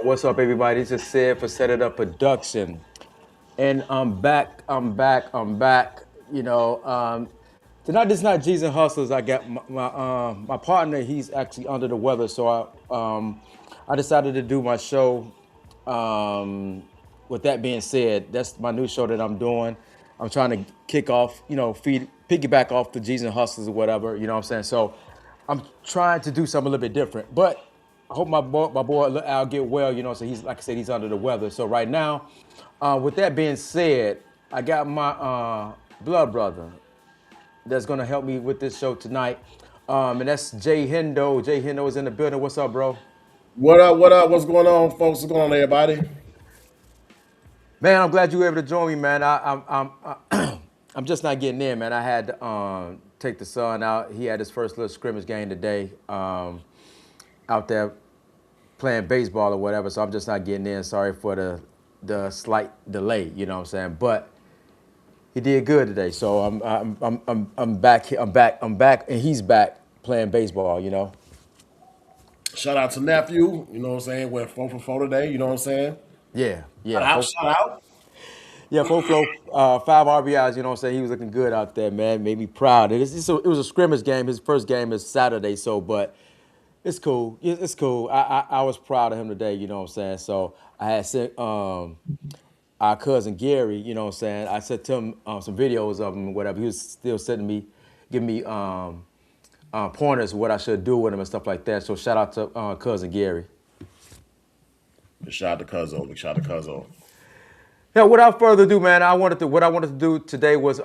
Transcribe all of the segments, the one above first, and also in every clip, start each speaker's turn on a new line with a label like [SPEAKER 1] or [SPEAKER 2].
[SPEAKER 1] What's up, everybody? This is Sid for CedItUp Production, and I'm back. I'm back. You know, tonight this is not G's and Hustlers. I got my partner. He's actually under the weather, so I decided to do my show. With that being said, that's my new show that I'm doing. I'm trying to kick off, feed piggyback off the G's and Hustlers or whatever. You know what I'm saying? So I'm trying to do something a little bit different, but I hope my boy Al get well. So he's like I said, he's under the weather. So right now, with that being said, I got my blood brother that's gonna help me with this show tonight, and that's Jay Hendo. Jay Hendo is in the building. What's up, bro?
[SPEAKER 2] What up? What up? What's going on, folks? What's going on, everybody?
[SPEAKER 1] Man, I'm glad you were able to join me, man. I'm just not getting in, man. I had to take the son out. He had his first little scrimmage game today, out there playing baseball or whatever. So I'm just not getting in. Sorry for the slight delay. You know what I'm saying? But he did good today. So I'm back. I'm back, and he's back playing baseball.
[SPEAKER 2] Shout out to nephew. You know what I'm saying? Went 4 for 4 today. You know what I'm saying?
[SPEAKER 1] Yeah,
[SPEAKER 2] Shout
[SPEAKER 1] yeah.
[SPEAKER 2] out. Shout out.
[SPEAKER 1] Yeah, Foflo, 5 RBIs, you know what I'm saying? He was looking good out there, man. Made me proud. It was a scrimmage game. His first game is Saturday, but it's cool. It's cool. I was proud of him today, you know what I'm saying? So I had sent our cousin Gary, you know what I'm saying? I sent him some videos of him and whatever. He was still sending me, giving me pointers what I should do with him and stuff like that. So shout out to cousin Gary.
[SPEAKER 2] Shout out to Cuzzo. Big shout out to Cuzzo.
[SPEAKER 1] Yeah, without further ado, man, what I wanted to do today was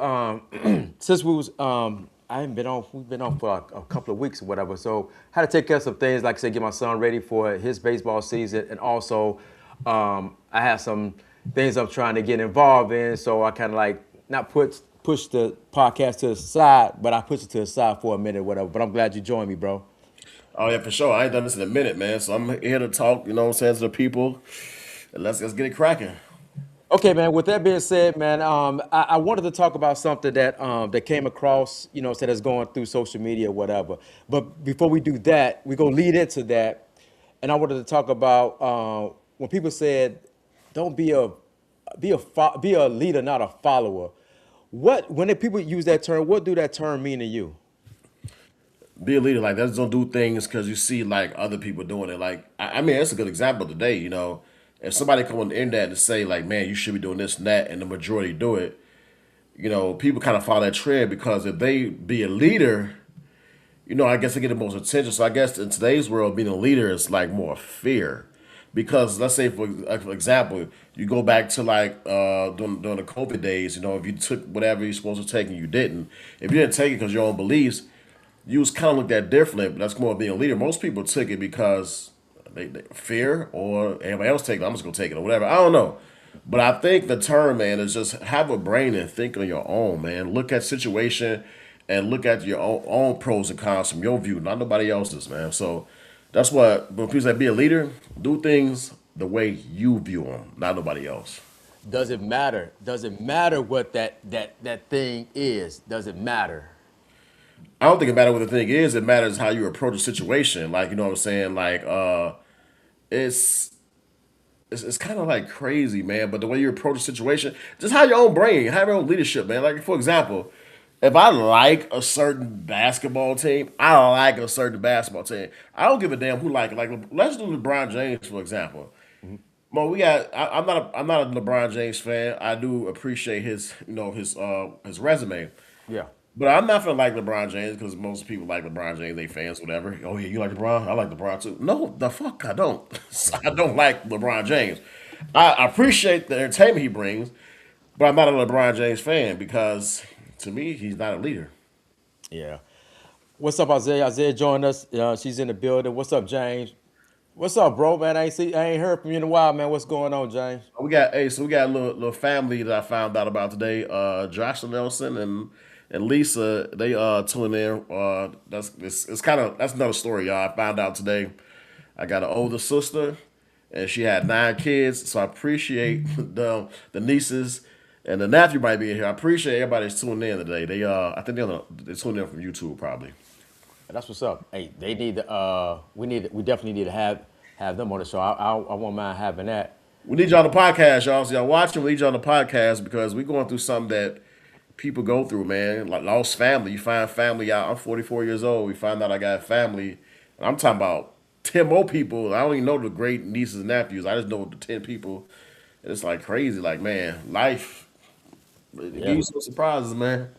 [SPEAKER 1] since we was I haven't been on we've been on for a couple of weeks or whatever, so had to take care of some things, like I said, get my son ready for his baseball season, and also I have some things I'm trying to get involved in, so I kind of like not push the podcast to the side, but I pushed it to the side for a minute, or whatever. But I'm glad you joined me, bro.
[SPEAKER 2] Oh yeah, for sure. I ain't done this in a minute, man. So I'm here to talk. You know what I'm saying, to the people. And let's get it cracking.
[SPEAKER 1] Okay, man. With that being said, man, I wanted to talk about something that came across, said that's going through social media or whatever. But before we do that, we gonna lead into that, and I wanted to talk about when people said, "Don't be a leader, not a follower." When people use that term, what do that term mean to you?
[SPEAKER 2] Be a leader. Like, just don't do things because you see like other people doing it. Like, I mean, that's a good example today. If somebody come on the internet and say like, "Man, you should be doing this and that," and the majority do it, people kind of follow that trend because if they be a leader, I guess they get the most attention. So I guess in today's world, being a leader is like more fear. Because let's say, for example, you go back to like during the COVID days, if you took whatever you're supposed to take and you didn't, if you didn't take it because your own beliefs, you was kind of looked at differently. But that's more being a leader. Most people took it because they fear or everybody else take it. I'm just gonna take it or whatever. I don't know. But I think the term, man, is just have a brain and think on your own, man. Look at situation and look at your own pros and cons from your view, not nobody else's, man. So that's what when people say be a leader, do things the way you view them, not nobody else.
[SPEAKER 1] Does it matter? Does it matter what that thing is? Does it matter?
[SPEAKER 2] I don't think it matters what the thing is. It matters how you approach a situation. Like, you know what I'm saying? Like, it's it's kind of like crazy, man. But the way you approach a situation, just have your own brain, have your own leadership, man. Like, for example, if I like a certain basketball team, I like a certain basketball team. I don't give a damn who like it. Like, let's do LeBron James for example. Well, I'm not a LeBron James fan. I do appreciate his resume.
[SPEAKER 1] Yeah.
[SPEAKER 2] But I'm not gonna like LeBron James because most people like LeBron James, they fans, whatever. Oh yeah, you like LeBron? I like LeBron too. No, the fuck I don't. I don't like LeBron James. I appreciate the entertainment he brings, but I'm not a LeBron James fan because to me he's not a leader.
[SPEAKER 1] Yeah. What's up, Isaiah? Isaiah joined us. She's in the building. What's up, James? What's up, bro? Man, I ain't heard from you in a while, man. What's going on, James?
[SPEAKER 2] We got a little family that I found out about today. Josh Nelson and Lisa, they tuning in. It's kind of that's another story, y'all. I found out today. I got an older sister, and she had 9 kids. So I appreciate the nieces and the nephew might be in here. I appreciate everybody that's tuning in today. I think they're tuning in from YouTube probably.
[SPEAKER 1] That's what's up. Hey, they need to, we definitely need to have them on the show. I won't mind having that.
[SPEAKER 2] We need y'all on the podcast, y'all. So y'all watching, we need y'all on the podcast because we going through something that people go through, man. Like lost family. You find family out. I'm 44 years old. We find out I got family. And I'm talking about 10 more people. I don't even know the great nieces and nephews. I just know the 10 people. And it's like crazy. Like, man, life, it gives
[SPEAKER 1] Yeah,
[SPEAKER 2] you some surprises, man.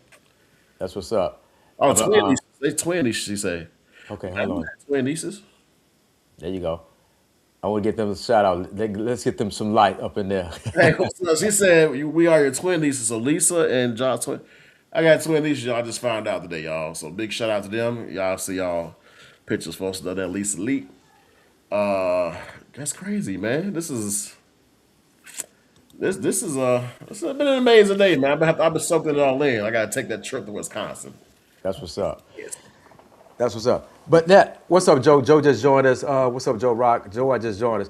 [SPEAKER 1] that's what's up.
[SPEAKER 2] Oh,
[SPEAKER 1] I'm a,
[SPEAKER 2] twin nieces. They twin nieces, she say.
[SPEAKER 1] okay,
[SPEAKER 2] I
[SPEAKER 1] hold
[SPEAKER 2] knew
[SPEAKER 1] on.
[SPEAKER 2] that twin nieces.
[SPEAKER 1] There you go. I want to get them a shout out. Let's get them some light up in there.
[SPEAKER 2] Hey, what's up? She said we are your twin nieces. So Lisa and John twin. I got twin nieces. Y'all just found out today, y'all. So big shout out to them. Y'all see y'all pictures posted of that Lisa Lee. That's crazy, man. This has been an amazing day, man. I've been soaking it all in. I gotta take that trip to Wisconsin.
[SPEAKER 1] That's what's up.
[SPEAKER 2] Yes.
[SPEAKER 1] That's what's up. But what's up, Joe? Joe just joined us. What's up, Joe Rock? Joe, I just joined us.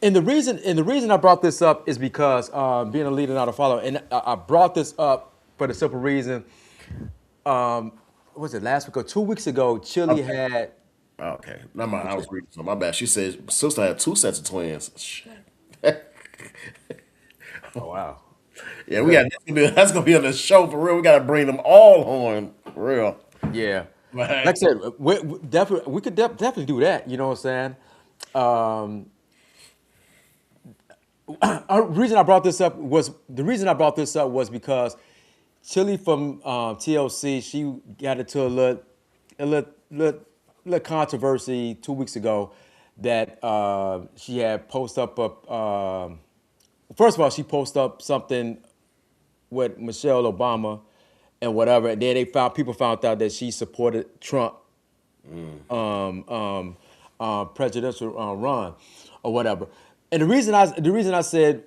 [SPEAKER 1] And the reason I brought this up is because being a leader, not a follower, and I brought this up for the simple reason. Was it last week or 2 weeks ago? Chile
[SPEAKER 2] Okay.
[SPEAKER 1] had.
[SPEAKER 2] Okay. Not my. I was reading. So my bad. She said my sister had two sets of twins. Shit.
[SPEAKER 1] Oh wow.
[SPEAKER 2] Yeah, we got that's gonna be on the show for real. We gotta bring them all on for real.
[SPEAKER 1] Yeah.
[SPEAKER 2] Man.
[SPEAKER 1] Like I said, we could definitely do that. You know what I'm saying? The reason I brought this up was because Chili from TLC, she got into a little controversy 2 weeks ago that she had posted up first of all, she posted up something with Michelle Obama and whatever, and then people found out that she supported Trump presidential run or whatever. And the reason I said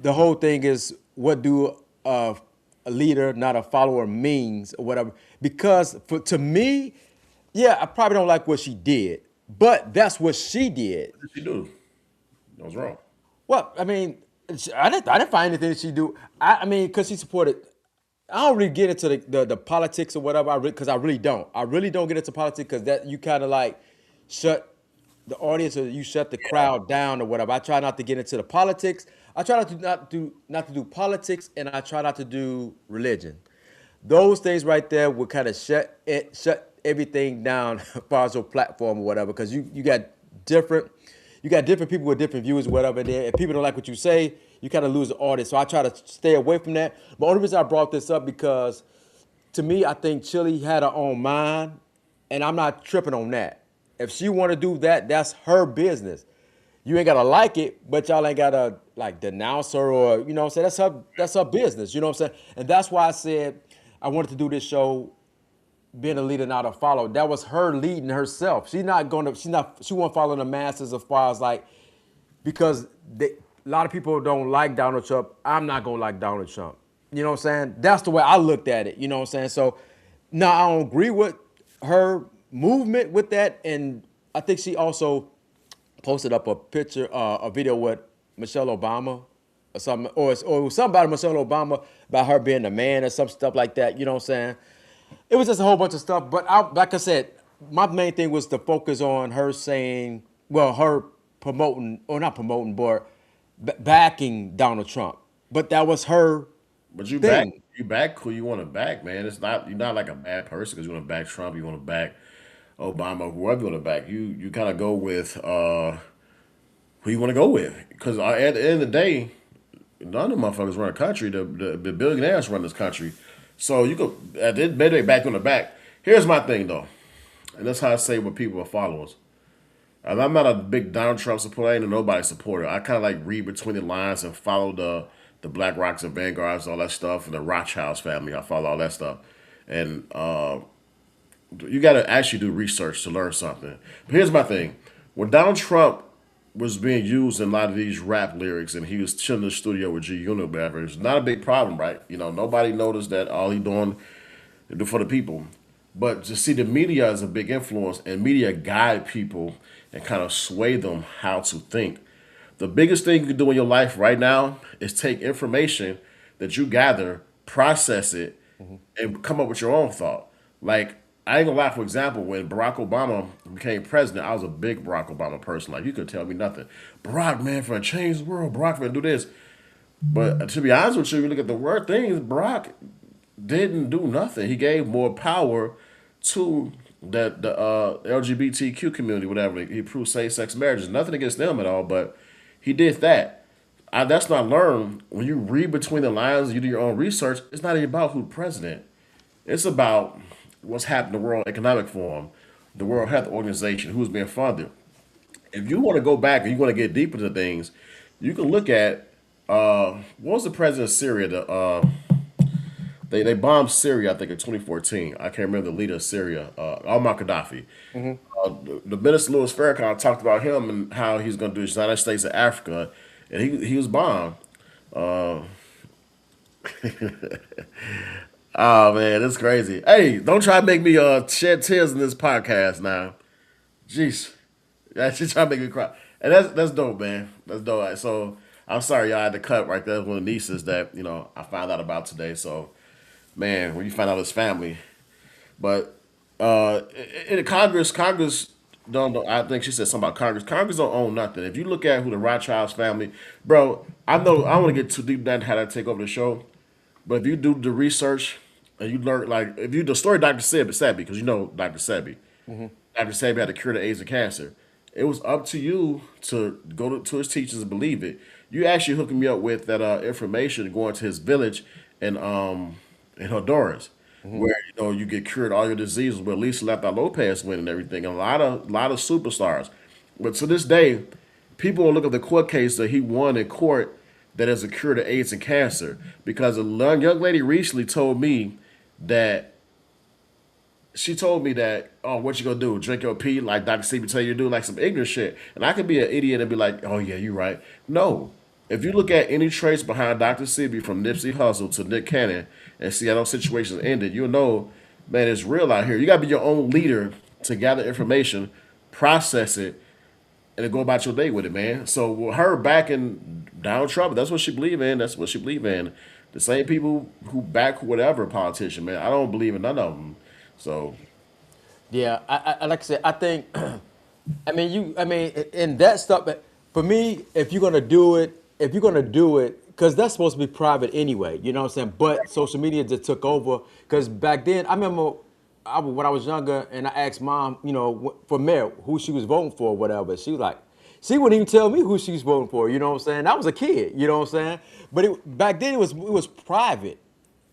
[SPEAKER 1] the whole thing is what do a leader, not a follower, means or whatever. Because to me, yeah, I probably don't like what she did, but that's what she did.
[SPEAKER 2] What did she do? That was wrong.
[SPEAKER 1] Well, I mean, I didn't find anything that she do. I mean, because she supported. I don't really get into the politics or whatever. Because I really don't. I really don't get into politics because that you kind of like shut the audience or you shut the crowd down or whatever. I try not to get into the politics. I try not to do politics, and I try not to do religion. Those things right there would kind of shut everything down as far as your platform or whatever. Because different you got different people with different views or whatever there. If people don't like what you say, you kind of lose the audience. So I try to stay away from that. But the only reason I brought this up because to me, I think Chili had her own mind, and I'm not tripping on that. If she want to do that, that's her business. You ain't gotta like it, but y'all ain't gotta like denounce her or you know what I'm saying. That's her business. You know what I'm saying. And that's why I said I wanted to do this show, being a leader, not a follower. That was her leading herself. She won't follow the masses as far as like because a lot of people don't like Donald Trump. I'm not gonna like Donald Trump. You know what I'm saying? That's the way I looked at it. You know what I'm saying? So, no, I don't agree with her movement with that. And I think she also posted up a picture, a video with Michelle Obama or something, or it was something about Michelle Obama about her being a man or some stuff like that. You know what I'm saying? It was just a whole bunch of stuff. But like I said, my main thing was to focus on her saying, well, her promoting, or not promoting, but backing Donald Trump. But that was her
[SPEAKER 2] But
[SPEAKER 1] thing.
[SPEAKER 2] you back who you want to back, man. It's not you're not like a bad person because you want to back Trump, you want to back Obama, whoever you want to back. You kind of go with who you want to go with because at the end of the day, none of the motherfuckers run a country. The billionaires run this country. So you go at the end of the day, back on the back. Here's my thing though, and that's how I say what people are followers. And I'm not a big Donald Trump supporter. I ain't a nobody supporter. I kind of like read between the lines and follow the Black Rocks and Vanguards, all that stuff, and the Rothschilds family. I follow all that stuff, and you got to actually do research to learn something. But here's my thing: when Donald Trump was being used in a lot of these rap lyrics, and he was chilling in the studio with G Unit, whatever, it's not a big problem, right? You know, nobody noticed that all he doing is for the people. But to see the media as a big influence, and media guide people and kind of sway them how to think. The biggest thing you can do in your life right now is take information that you gather, process it, and come up with your own thought. Like I ain't gonna lie. For example, when Barack Obama became president, I was a big Barack Obama person. Like you could tell me nothing. Barack, man, for change the world. Barack for do this. But to be honest with you, you look at the word things. Barack didn't do nothing. He gave more power to the LGBTQ community, whatever. He approved same-sex marriages. Nothing against them at all, but he did that. That's not learned. When you read between the lines, you do your own research. It's not even about who the president. It's about what's happening in the World Economic Forum, the World Health Organization, who's being funded. If you want to go back and you want to get deeper into things, you can look at what was the president of Syria? They bombed Syria, I think, in 2014. I can't remember the leader of Syria, Muammar Gaddafi. The minister Louis Farrakhan talked about him and how he's going to do the United States of Africa, and he was bombed. Uh, oh man, it's crazy. Hey, don't try to make me shed tears in this podcast now. Jeez, yeah, she trying to make me cry, and that's dope, man. That's dope. So I'm sorry y'all had to cut right there. One of the nieces that I found out about today. So man, when you find out his family, but in Congress don't. I think she said something about Congress. Congress don't own nothing. If you look at who the Rothschilds family, bro, I know I don't want to get too deep down how to take over the show, but if you do the research and you learn, like if you the story of Dr. Sebi, because you know Dr. Sebi, Dr. Sebi had to cure the AIDS and cancer. It was up to you to go to his teachers and believe it. You actually hooking me up with that information going to his village and in Honduras, where you get cured all your diseases. Where Lisa Left Lopez went and everything, and a lot of superstars. But to this day, people will look at the court case that he won in court that is a cure to AIDS and cancer. Because a young lady recently told me that oh, what you gonna do? Drink your pee like Dr. CB tell you to do, like some ignorant shit. And I could be an idiot and be like, oh yeah, you right. No. If you look at any trace behind Dr. Sebi from Nipsey Hussle to Nick Cannon and see how those situations ended, you'll know, man, it's real out here. You gotta be your own leader to gather information, process it, and then go about your day with it, man. So with her back in down trouble, that's what she believe in. That's what she believe in. The same people who back whatever politician, man. I don't believe in none of them. So
[SPEAKER 1] Yeah, like I said, I think, and that stuff. But for me, if you're gonna do it, because that's supposed to be private anyway. You know what I'm saying? But social media just took over. Because back then, I remember, when I was younger, and I asked mom, for mayor, who she was voting for, or whatever. She was like, she wouldn't even tell me who she was voting for. You know what I'm saying? I was a kid. You know what I'm saying? But back then, it was private.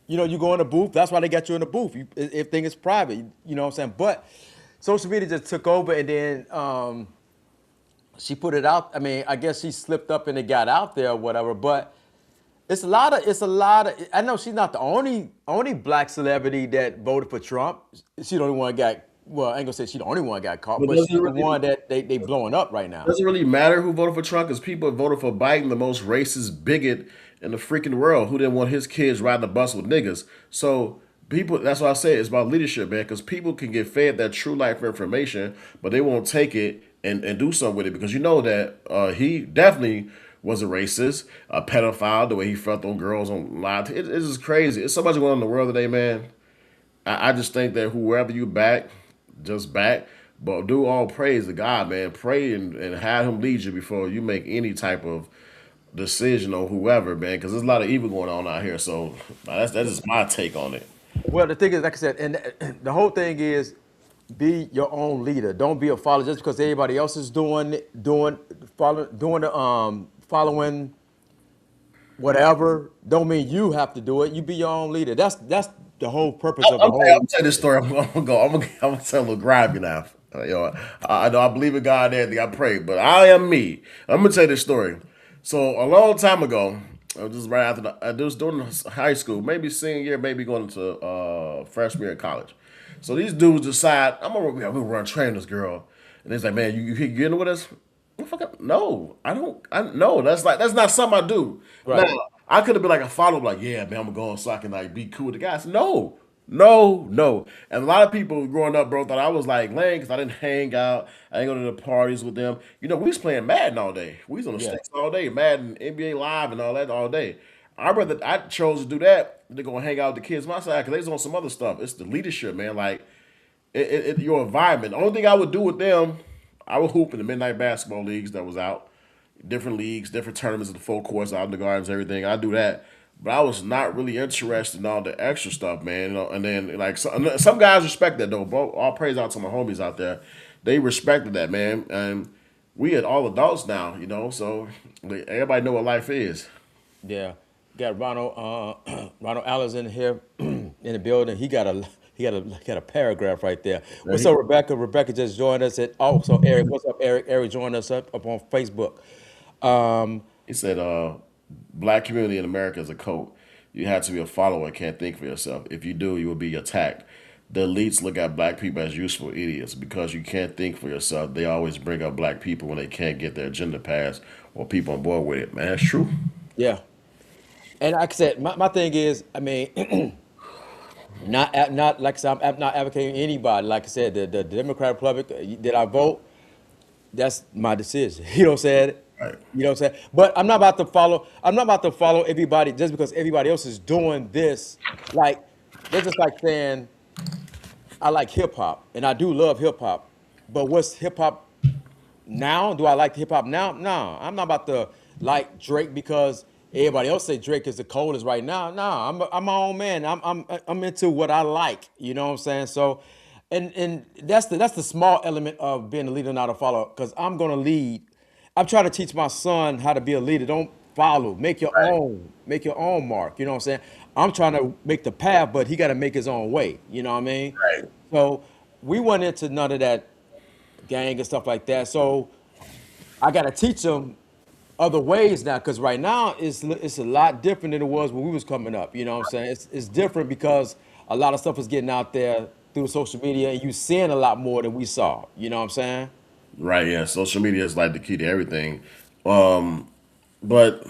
[SPEAKER 1] You go in the booth. That's why they got you in the booth. Everything is private. You know what I'm saying? But social media just took over, and then she put it out. I mean, I guess she slipped up and it got out there or whatever. But it's a lot of. I know she's not the only black celebrity that voted for Trump. She's the only one got. Well, I ain't gonna say she's the only one got caught,
[SPEAKER 2] but
[SPEAKER 1] but
[SPEAKER 2] does it
[SPEAKER 1] she's the
[SPEAKER 2] really
[SPEAKER 1] one that they blowing up right now.
[SPEAKER 2] doesn't really matter who voted for Trump because people voted for Biden, the most racist bigot in the freaking world, who didn't want his kids riding the bus with niggas. So people, that's why I say it's about leadership, man. Because people can get fed that true life information, but they won't take it and do something with it because you know that he definitely was a racist, a pedophile, the way he felt on girls on live. It's just crazy. It's so much going on in the world today, man. I just think that whoever you back, just back. But do all praise to God, man. Pray and have Him lead you before you make any type of decision on whoever, man. Because there's a lot of evil going on out here. So that's just my take on it.
[SPEAKER 1] Well, the thing is, like I said, and the whole thing is, be your own leader. Don't be a follower just because everybody else is following whatever. Don't mean you have to do it. You be your own leader. That's the whole purpose of the
[SPEAKER 2] I'm
[SPEAKER 1] whole.
[SPEAKER 2] gonna tell this story. I'm gonna go. I'm gonna tell a little grab you now. I know I believe in God and everything. I pray, but I am me. I'm gonna tell you this story. So a long time ago, this is right after this was during high school, maybe senior year, maybe going to freshman year in college. So these dudes decide I'm gonna run train this girl, and it's like, man, you getting with us? No, I don't. No, that's not something I do. Now,
[SPEAKER 1] Right.
[SPEAKER 2] I could have been like a follow, like, yeah, man, I'm gonna go on so I can like be cool with the guys. No, no, no. And a lot of people growing up, bro, thought I was like lame because I didn't hang out. I didn't go to the parties with them. We was playing Madden all day. We was on the
[SPEAKER 1] Yeah.
[SPEAKER 2] sticks all day, Madden, NBA Live, and all that all day. I chose to do that than go hang out with the kids my side because they was on some other stuff. It's the leadership, man. Like your environment. The only thing I would do with them, I would hoop in the midnight basketball leagues that was out, different leagues, different tournaments in the full courts, out in the gardens, everything. I do that, but I was not really interested in all the extra stuff, man. You know, and then like some guys respect that though. Bro, all praise out to my homies out there. They respected that, man. And we are all adults now, you know, so like, everybody know what life is.
[SPEAKER 1] Yeah, got Ronald Ronald Allen's in here in the building. He got a paragraph right there.
[SPEAKER 2] Man,
[SPEAKER 1] What's up, Rebecca? Rebecca just joined us. And also Eric. What's up, Eric? Eric joined us up on Facebook.
[SPEAKER 2] he said, black community in America is a cult. You have to be a follower, can't think for yourself. If you do, you will be attacked. The elites look at black people as useful idiots because you can't think for yourself. They always bring up black people when they can't get their agenda passed or people on board with it. Man, that's true.
[SPEAKER 1] Yeah, and like I said, my thing is, I mean, not like I said, I'm not advocating anybody. Like I said, the Democrat Republic, did I vote? That's my decision. You know what I'm saying?
[SPEAKER 2] Right.
[SPEAKER 1] You know what I'm saying? But I'm not about to follow. I'm not about to follow everybody just because everybody else is doing this. Like they're just like saying I like hip hop and I do love hip hop, but what's hip hop now? Do I like hip hop now? No, I'm not about to like Drake because everybody else say Drake is the coldest right now. No, I'm my own man. I'm into what I like. You know what I'm saying? So, and that's the small element of being a leader, not a follower. Because I'm gonna lead. I'm trying to teach my son how to be a leader. Don't follow. Make your
[SPEAKER 2] Right.
[SPEAKER 1] own. Make your own mark. You know what I'm saying? I'm trying to make the path, but he got to make his own way. You know what I mean?
[SPEAKER 2] Right.
[SPEAKER 1] So we went into none of that gang and stuff like that. So I got to teach them other ways now because right now it's a lot different than it was when we was coming up. You know what I'm saying? It's different because a lot of stuff is getting out there through social media and you seeing a lot more than we saw. You know what I'm saying?
[SPEAKER 2] Right, yeah. Social media is like the key to everything. Um, but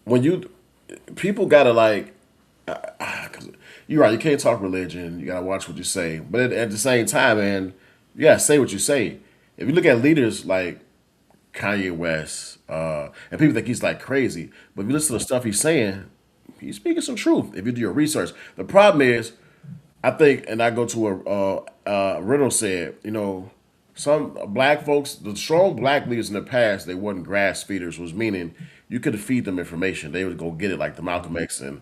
[SPEAKER 2] when you people gotta like, 'cause you're right. You can't talk religion. You gotta watch what you say. But at the same time, man, you gotta say what you say. If you look at leaders like Kanye West, and people think he's like crazy, but if you listen to the stuff he's saying, he's speaking some truth. If you do your research, the problem is I think, and I go to Riddle said, you know, some black folks, the strong black leaders in the past, they weren't grass feeders, was meaning you could feed them information. They would go get it like the Malcolm X and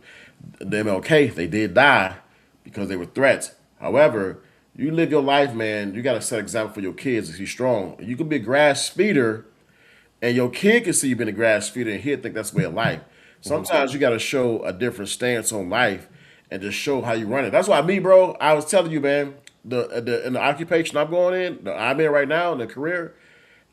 [SPEAKER 2] the MLK. They did die because they were threats. However, you live your life, man. You got to set an example for your kids if you're strong. You can be a grass feeder and your kid can see you being a grass feeder and he'll think that's the way of life. Sometimes you got to show a different stance on life and just show how you run it. That's why me, bro, I was telling you, man, the in the occupation I'm going in, I'm in right now in the career,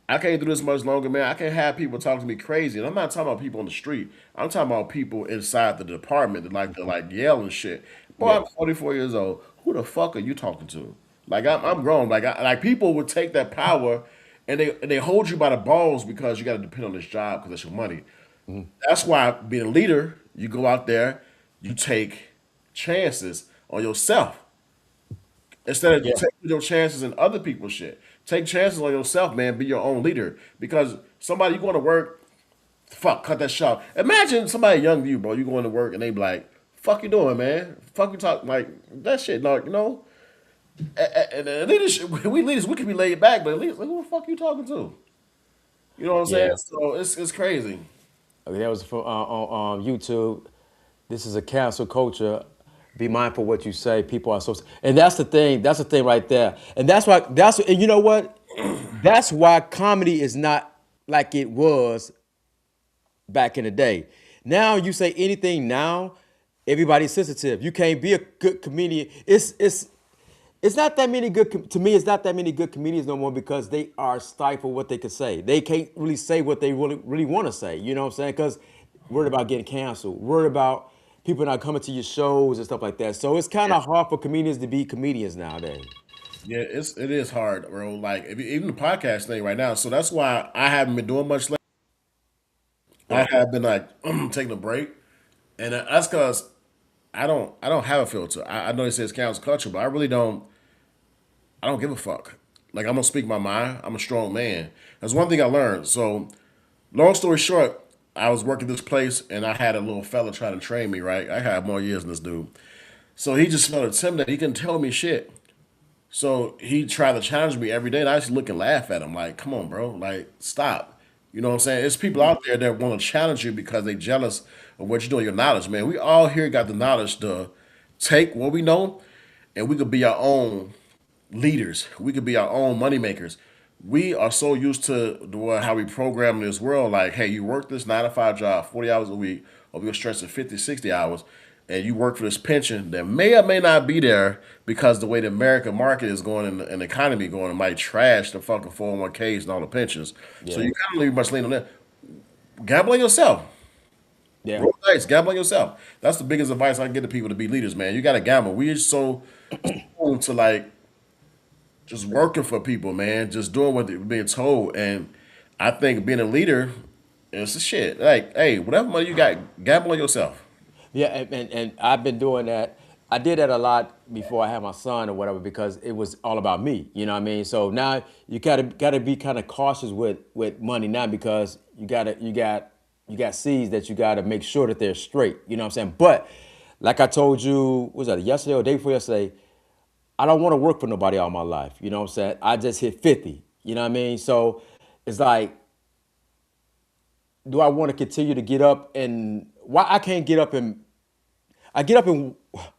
[SPEAKER 2] I can't do this much longer, man. I can't have people talking to me crazy. And I'm not talking about people on the street. I'm talking about people inside the department that like to like yell and shit. Boy,
[SPEAKER 1] Yeah.
[SPEAKER 2] I'm 44 years old. Who the fuck are you talking to? Like I'm grown. Like people would take that power and they hold you by the balls because you got to depend on this job because that's your money. That's why being a leader, you go out there, you take chances on yourself instead of
[SPEAKER 1] Yeah.
[SPEAKER 2] taking your chances in other people's shit. Take chances on yourself, man. Be your own leader because somebody you going to work, fuck, cut that shot. Imagine somebody young to you, bro. You going to work and they be like, "Fuck you doing, man? Fuck you talk like that shit." Like you know, and leadership, we leaders, we can be laid back, but at least like, who the fuck you talking to? You know what I'm saying?
[SPEAKER 1] Yeah.
[SPEAKER 2] So it's crazy.
[SPEAKER 1] Okay, that was from on YouTube. This is a cancel culture. Be mindful what you say. People are so, and that's the thing. That's the thing right there. And that's why. And you know what? That's why comedy is not like it was back in the day. Now you say anything now, everybody's sensitive. You can't be a good comedian. It's not that many to me. It's not that many good comedians no more because they are stifled what they can say. They can't really say what they really want to say. You know what I'm saying? Because worried about getting canceled, worried about people not coming to your shows and stuff like that. So it's kind of hard for comedians to be comedians nowadays.
[SPEAKER 2] Yeah, it is hard, bro. Like even the podcast thing right now. So that's why I haven't been doing much. I have been like taking a break, and that's because I don't have a filter. I know it says counts culture, but I really don't. I don't give a fuck. Like I'm gonna speak my mind. I'm a strong man. That's one thing I learned. So long story short, I was working this place, and I had a little fella trying to train me. Right, I had more years than this dude. So he just felt intimidated. He couldn't tell me shit. So he tried to challenge me every day, and I just look and laugh at him like, "Come on, bro, like stop." You know what I'm saying? It's people out there that want to challenge you because they jealous of what you're doing, your knowledge, man. We all here got the knowledge to take what we know, and we could be our own leaders. We could be our own money makers. We are so used to how we program this world. Like, hey, you work this 9 to 5 job, 40 hours a week, or you're stretching 50, 60 hours, and you work for this pension that may or may not be there because the way the American market is going and the economy going, it might trash the fucking 401ks and all the pensions. So
[SPEAKER 1] Yeah.
[SPEAKER 2] you kind of leave much lean on that. Gamble on yourself.
[SPEAKER 1] Yeah.
[SPEAKER 2] Roll dice, gamble on yourself. That's the biggest advice I can give to people to be leaders, man. You got to gamble. We are so prone to like just working for people, man, just doing what they're being told. And I think being a leader is the shit. Like, hey, whatever money you got, gamble on yourself.
[SPEAKER 1] Yeah, and I've been doing that. I did that a lot before I had my son or whatever because it was all about me. You know what I mean? So now you gotta be kind of cautious with money now because you got seeds that you gotta make sure that they're straight. You know what I'm saying? But like I told you, what was that yesterday or day before yesterday? I don't want to work for nobody all my life. You know what I'm saying? I just hit 50. You know what I mean? So it's like, do I want to continue to get up and why I can't get up and I get up and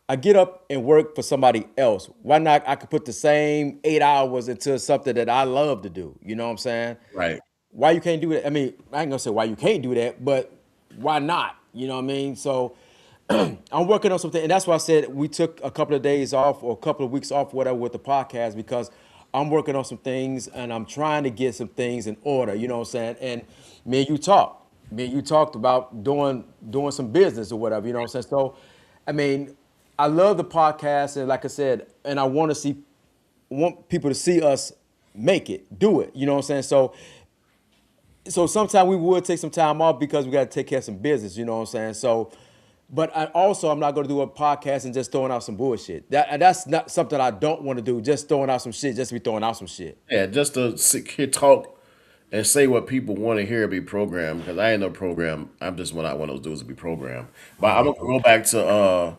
[SPEAKER 1] I get up and work for somebody else. Why not? I could put the same 8 hours into something that I love to do. You know what I'm saying?
[SPEAKER 2] Right.
[SPEAKER 1] Why you can't do that? I mean, I ain't gonna say why you can't do that, but why not? You know what I mean? So I'm working on something, and that's why I said we took a couple of days off or a couple of weeks off, whatever, with the podcast because I'm working on some things and I'm trying to get some things in order. You know what I'm saying? And me and you talked. Me and you talked about doing some business or whatever. You know what I'm saying? So, I mean, I love the podcast, and like I said, and I want people to see us make it, do it. You know what I'm saying? So sometimes we would take some time off because we got to take care of some business. You know what I'm saying? So, but I'm not going to do a podcast and just throwing out some bullshit. That's not something I don't want to do. Just throwing out some shit, just to be throwing out some shit.
[SPEAKER 2] Yeah, just to sit here, talk and say what people want to hear be programmed because I ain't no program. I'm just what I want to do is to be programmed. But I'm gonna go back to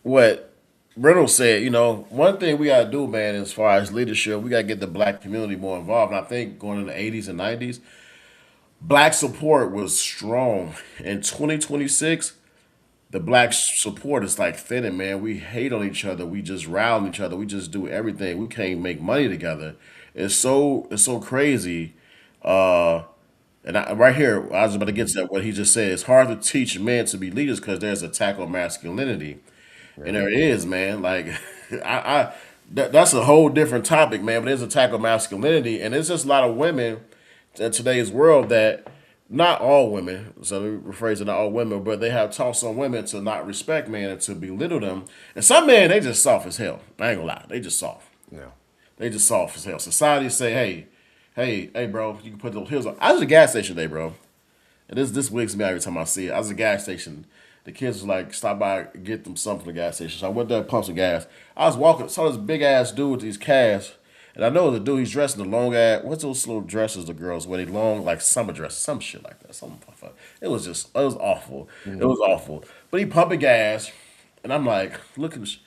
[SPEAKER 2] what Reynolds said. You know, one thing we gotta do, man, as far as leadership, we gotta get the black community more involved. And I think going in the '80s and '90s, black support was strong. In 2026, the black support is like thinning, man. We hate on each other. We just rile on each other. We just do everything. We can't make money together. It's so crazy. Uh, and right here, I was about to get to that. What he just said. It's hard to teach men to be leaders because there's a attack on masculinity, and
[SPEAKER 1] Yeah.
[SPEAKER 2] there is, man. Like, that's a whole different topic, man. But there's a attack on masculinity, and there's just a lot of women in today's world that not all women, so let me rephrase it, not all women, but they have taught some women to not respect men and to belittle them. And some men, they just soft as hell. I ain't gonna lie, they just soft.
[SPEAKER 1] Yeah.
[SPEAKER 2] They just soft as hell. Society say, hey, bro, you can put those heels on. I was at a gas station today, bro, and this wigs me out every time I see it. I was at a gas station. The kids was like, stop by, get them something from the gas station. So I went there, pumped some gas. I was walking, saw this big ass dude with these calves. And I know the dude, he's dressed in the long ass, what's those little dresses the girls wear? They long, like summer dresses, some shit like that. Something. It was awful. It was awful. But he pumping gas, and I'm like, look at this.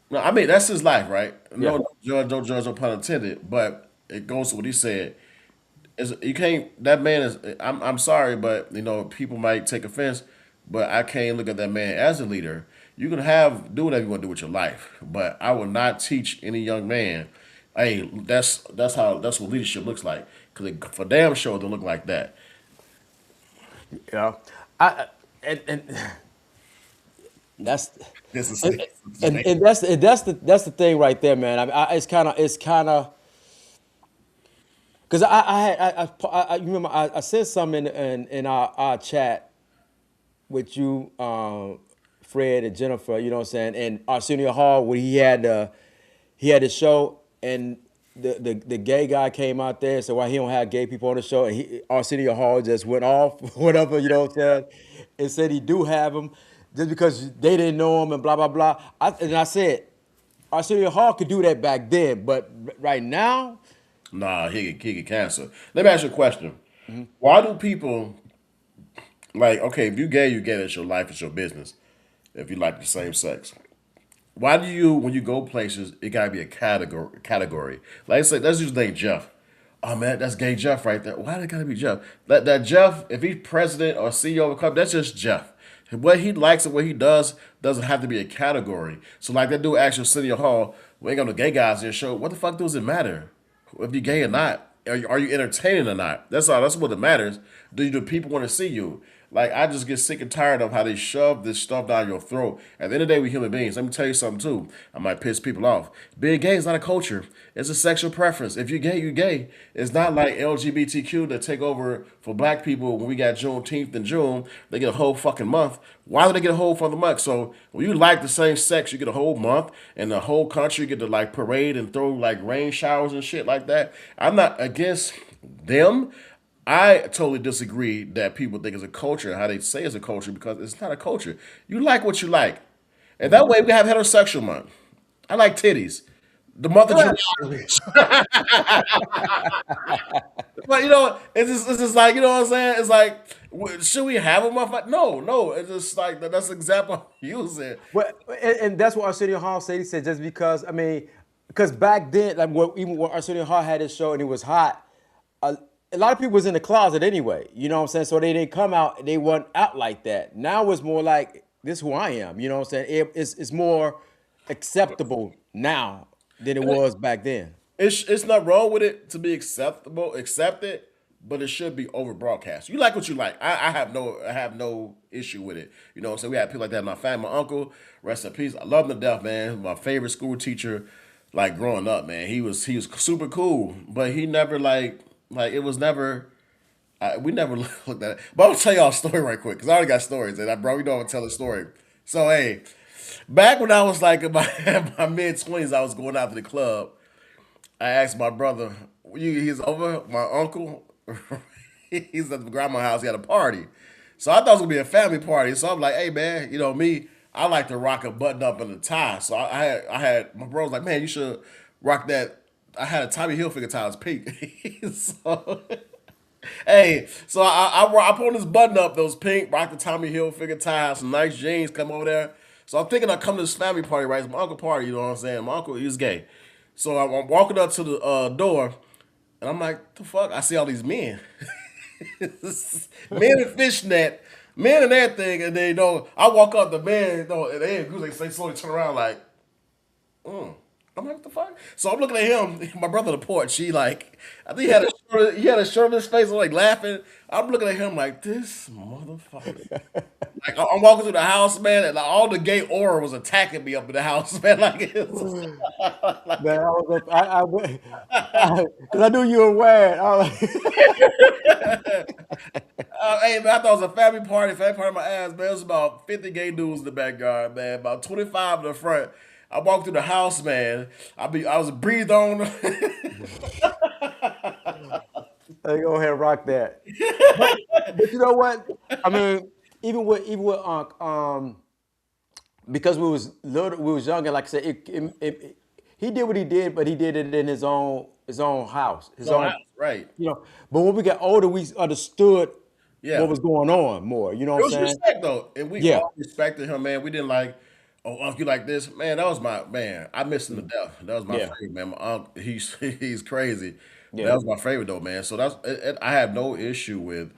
[SPEAKER 2] No, I mean, that's his life, right?
[SPEAKER 1] Yeah.
[SPEAKER 2] No, don't judge, no pun intended. But it goes to what he said. You can't. That man is. I'm sorry, but people might take offense, but I can't look at that man as a leader. You can do whatever you want to do with your life, but I will not teach any young man. Hey, that's what leadership looks like. Because for damn sure, it don't look like that.
[SPEAKER 1] Yeah. I and that's
[SPEAKER 2] This is
[SPEAKER 1] and, and that's the thing right there, man. It's kind of because I you remember I said something in our chat with you, Fred and Jennifer. You know what I'm saying? And Arsenio Hall where he had the show and. The gay guy came out there and said why he don't have gay people on the show and Arsenio Hall just went off whatever you know what I'm saying and said he do have them just because they didn't know him and blah blah blah. And I said Arsenio Hall could do that back then, but right now,
[SPEAKER 2] Nah, he get cancer. Let me ask you a question. Why do people like? Okay, if you gay, you gay. It's your life. It's your business. If you like the same sex, why do you when you go places it gotta be a category? Like I say, let's use the name Jeff. Oh man, that's gay Jeff right there. Why it gotta be Jeff? That Jeff, if he's president or CEO of a company, that's just Jeff. What he likes and what he does doesn't have to be a category. So like that dude actually City Hall, we ain't got no gay guys in the show. What the fuck does it matter? If you're gay or not? Are you entertaining or not? That's all. That's what it matters. Do people want to see you? Like I just get sick and tired of how they shove this stuff down your throat. At the end of the day, we human beings. Let me tell you something too. I might piss people off. Being gay is not a culture. It's a sexual preference. If you're gay, you're gay. It's not like LGBTQ that take over for black people when we got Juneteenth in June. They get a whole fucking month. Why do they get a whole fucking month? So when you like the same sex, you get a whole month, and the whole country get to like parade and throw like rain showers and shit like that. I'm not against them. I totally disagree that people think it's a culture and how they say it's a culture because it's not a culture. You like what you like. And that way we have heterosexual month. I like titties. The month of July. But it's just like, you know what I'm saying? It's like, should we have a month? Like, no, no. It's just like, that's the example I'm using.
[SPEAKER 1] Well, and that's what Arsenio Hall said. He said just because I mean, because back then, like even when Arsenio Hall had his show and it was hot, a lot of people was in the closet anyway. You know what I'm saying? So they didn't come out. They weren't out like that. Now it's more like this is who I am. You know what I'm saying? It's more acceptable now than it was back then.
[SPEAKER 2] It's not wrong with it to be accepted, but it should be over broadcast. You like what you like. I have no issue with it. You know what I'm saying? We had people like that in my family. My uncle, rest in peace. I love him to death, man. My favorite school teacher, like growing up, man. He was super cool, but he never like it was never. We never looked at it. But I'm gonna tell y'all a story right quick because I already got stories, and I bro, we don't want to tell a story. So hey, back when I was like in my mid 20s, I was going out to the club. I asked my brother, he's over, my uncle, he's at the grandma's house, he had a party. So I thought it was gonna be a family party. So I'm like, hey man, me, I like to rock a button up and a tie. So I had my bro was like, man, you should rock that. I had a Tommy Hilfiger tie, it's pink. So hey, so I put on this button up, those pink, rock the Tommy Hilfiger tie, some nice jeans, come over there. So I'm thinking I come to this family party, right? It's my uncle party, you know what I'm saying? My uncle, he was gay. So I'm walking up to the door, and I'm like, the fuck? I see all these men. Men in fishnet, men and everything, and then, I walk up, the man, and they slowly turn around like, mm. I'm like, what the fuck? So I'm looking at him, my brother on the porch. I think he had a shirt on his face, like laughing. I'm looking at him like, this motherfucker. Like I'm walking through the house, man, and like, all the gay aura was attacking me up in the house, man. Like,
[SPEAKER 1] Man, because I knew you were wearing. I was like,
[SPEAKER 2] hey man, I thought it was a family party my ass, man. It was about 50 gay dudes in the backyard, man. About 25 in the front. I walked through the house, man. I was breathed on.
[SPEAKER 1] hey, go ahead and rock that. But you know what? I mean, even with Unc, because we was younger. Like I said, he did what he did, but he did it in his own house, his
[SPEAKER 2] No,
[SPEAKER 1] own.
[SPEAKER 2] right.
[SPEAKER 1] But when we got older, we understood
[SPEAKER 2] Yeah.
[SPEAKER 1] what was going on more. You know
[SPEAKER 2] It
[SPEAKER 1] what
[SPEAKER 2] was
[SPEAKER 1] I'm saying?
[SPEAKER 2] respect though, and we
[SPEAKER 1] Yeah,
[SPEAKER 2] all respected him, man. We didn't like, oh, uncle, you like this, man. That was my man. I miss him to death. That was my
[SPEAKER 1] yeah,
[SPEAKER 2] favorite, man. My uncle, he's crazy. But that
[SPEAKER 1] yeah.
[SPEAKER 2] was my favorite though, man. So I have no issue with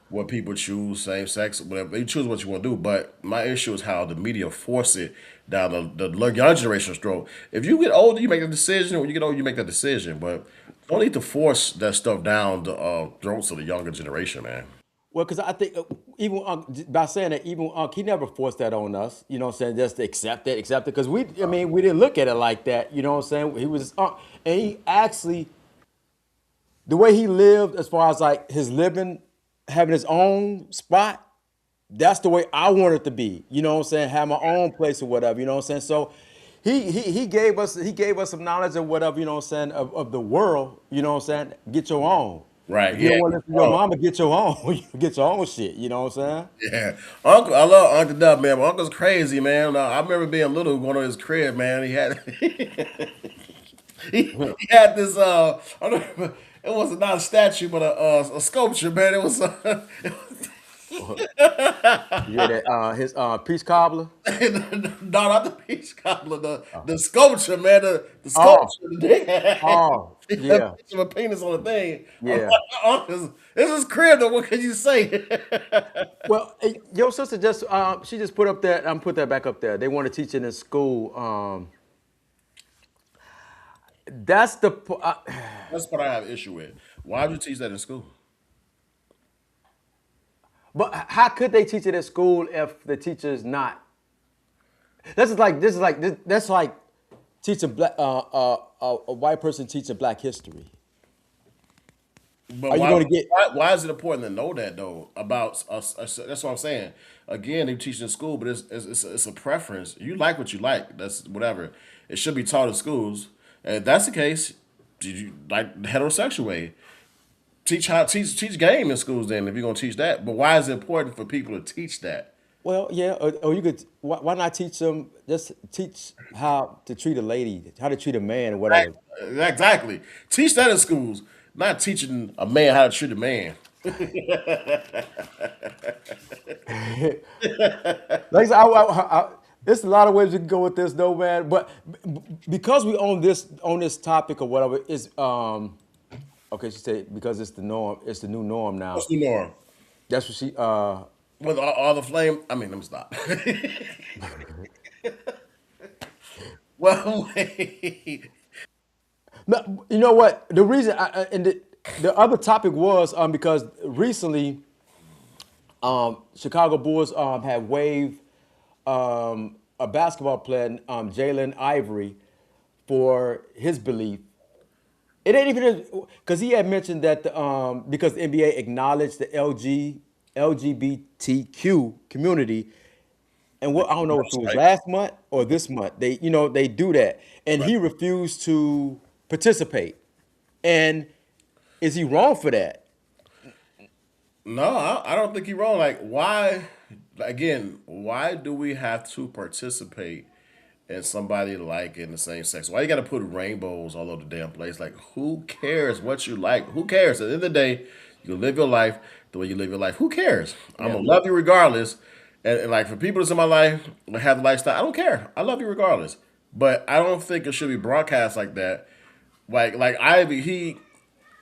[SPEAKER 2] what people choose, same sex, whatever. You choose what you want to do, but my issue is how the media force it down the young generation's throat. If you get older, you make a decision. When you get older, you make that decision. But don't need to force that stuff down the throats of the younger generation, man.
[SPEAKER 1] Well, because I think even by saying that, even he never forced that on us. You know what I'm saying? Just to accept it. Because I mean, we didn't look at it like that. You know what I'm saying? He was, and he actually, the way he lived, as far as like his living, having his own spot, that's the way I want it to be. You know what I'm saying? Have my own place or whatever. You know what I'm saying? So he gave us some knowledge of whatever. You know what I'm saying? Of the world. You know what I'm saying? Get your own.
[SPEAKER 2] Right?
[SPEAKER 1] If you
[SPEAKER 2] Yeah.
[SPEAKER 1] don't want to listen to your
[SPEAKER 2] Oh,
[SPEAKER 1] mama, get your own. You get your own shit. You know what I'm
[SPEAKER 2] yeah, Uncle. I love Uncle Dub, man. My uncle's crazy, man. I remember being little, going to his crib, man. He had he
[SPEAKER 1] saying?
[SPEAKER 2] had this. I don't know, it was not a statue, but a sculpture, man. It was.
[SPEAKER 1] You hear that? His peach cobbler.
[SPEAKER 2] No, not the peach cobbler, the sculpture, man, the sculpture.
[SPEAKER 1] Oh,
[SPEAKER 2] The dick had
[SPEAKER 1] oh,
[SPEAKER 2] a
[SPEAKER 1] yeah,
[SPEAKER 2] picture of a penis on the thing. I'm like,
[SPEAKER 1] yeah.
[SPEAKER 2] this is crib. Though, what can you say?
[SPEAKER 1] Well, your sister just she just put up that put that back up there. They want to teach it in school. That's the
[SPEAKER 2] That's what I have issue with. Why would you teach that in school?
[SPEAKER 1] but how could they teach it at school if the teacher is not? That's like teaching black a white person teaching black history.
[SPEAKER 2] But
[SPEAKER 1] Are you going to get?
[SPEAKER 2] why is it important to know that though about us? That's what I'm saying. Again, they teach in school, but it's a preference. You like what you like. That's whatever. It should be taught in schools. And if that's the case, did you like the heterosexual way? Teach game in schools then if you're gonna teach that. But why is it important for people to teach that?
[SPEAKER 1] Well, yeah, or you could. Why not teach them? Just teach how to treat a lady, how to treat a man, or whatever.
[SPEAKER 2] Exactly. Teach that in schools, not teaching a man how to treat a man.
[SPEAKER 1] Like I said, there's a lot of ways we can go with this, though, man. But because we own this topic or whatever is okay. She said because it's the norm, it's the new norm now.
[SPEAKER 2] What's the norm?
[SPEAKER 1] That's what she
[SPEAKER 2] With all the flame, I mean, let me stop. Well, wait.
[SPEAKER 1] no, you know what? The reason and the other topic was because recently Chicago Bulls had waived a basketball player, Jalen Ivory, for his belief. It ain't even because he had mentioned that because the NBA acknowledged the LGBTQ community, and what I don't know if it was
[SPEAKER 2] Right.
[SPEAKER 1] last month or this month. They do that, and
[SPEAKER 2] Right.
[SPEAKER 1] he refused to participate. And is he wrong for that?
[SPEAKER 2] No, I don't think you're wrong. Like, why? Again, why do we have to participate in somebody like in the same sex? Why you got to put rainbows all over the damn place? Like, who cares what you like? Who cares? At the end of the day, you live your life the way you live your life. Who cares? I'm
[SPEAKER 1] Yeah.
[SPEAKER 2] gonna love you regardless. And like for people that's in my life that have the lifestyle, I don't care. I love you regardless. But I don't think it should be broadcast like that. Like Ivy, he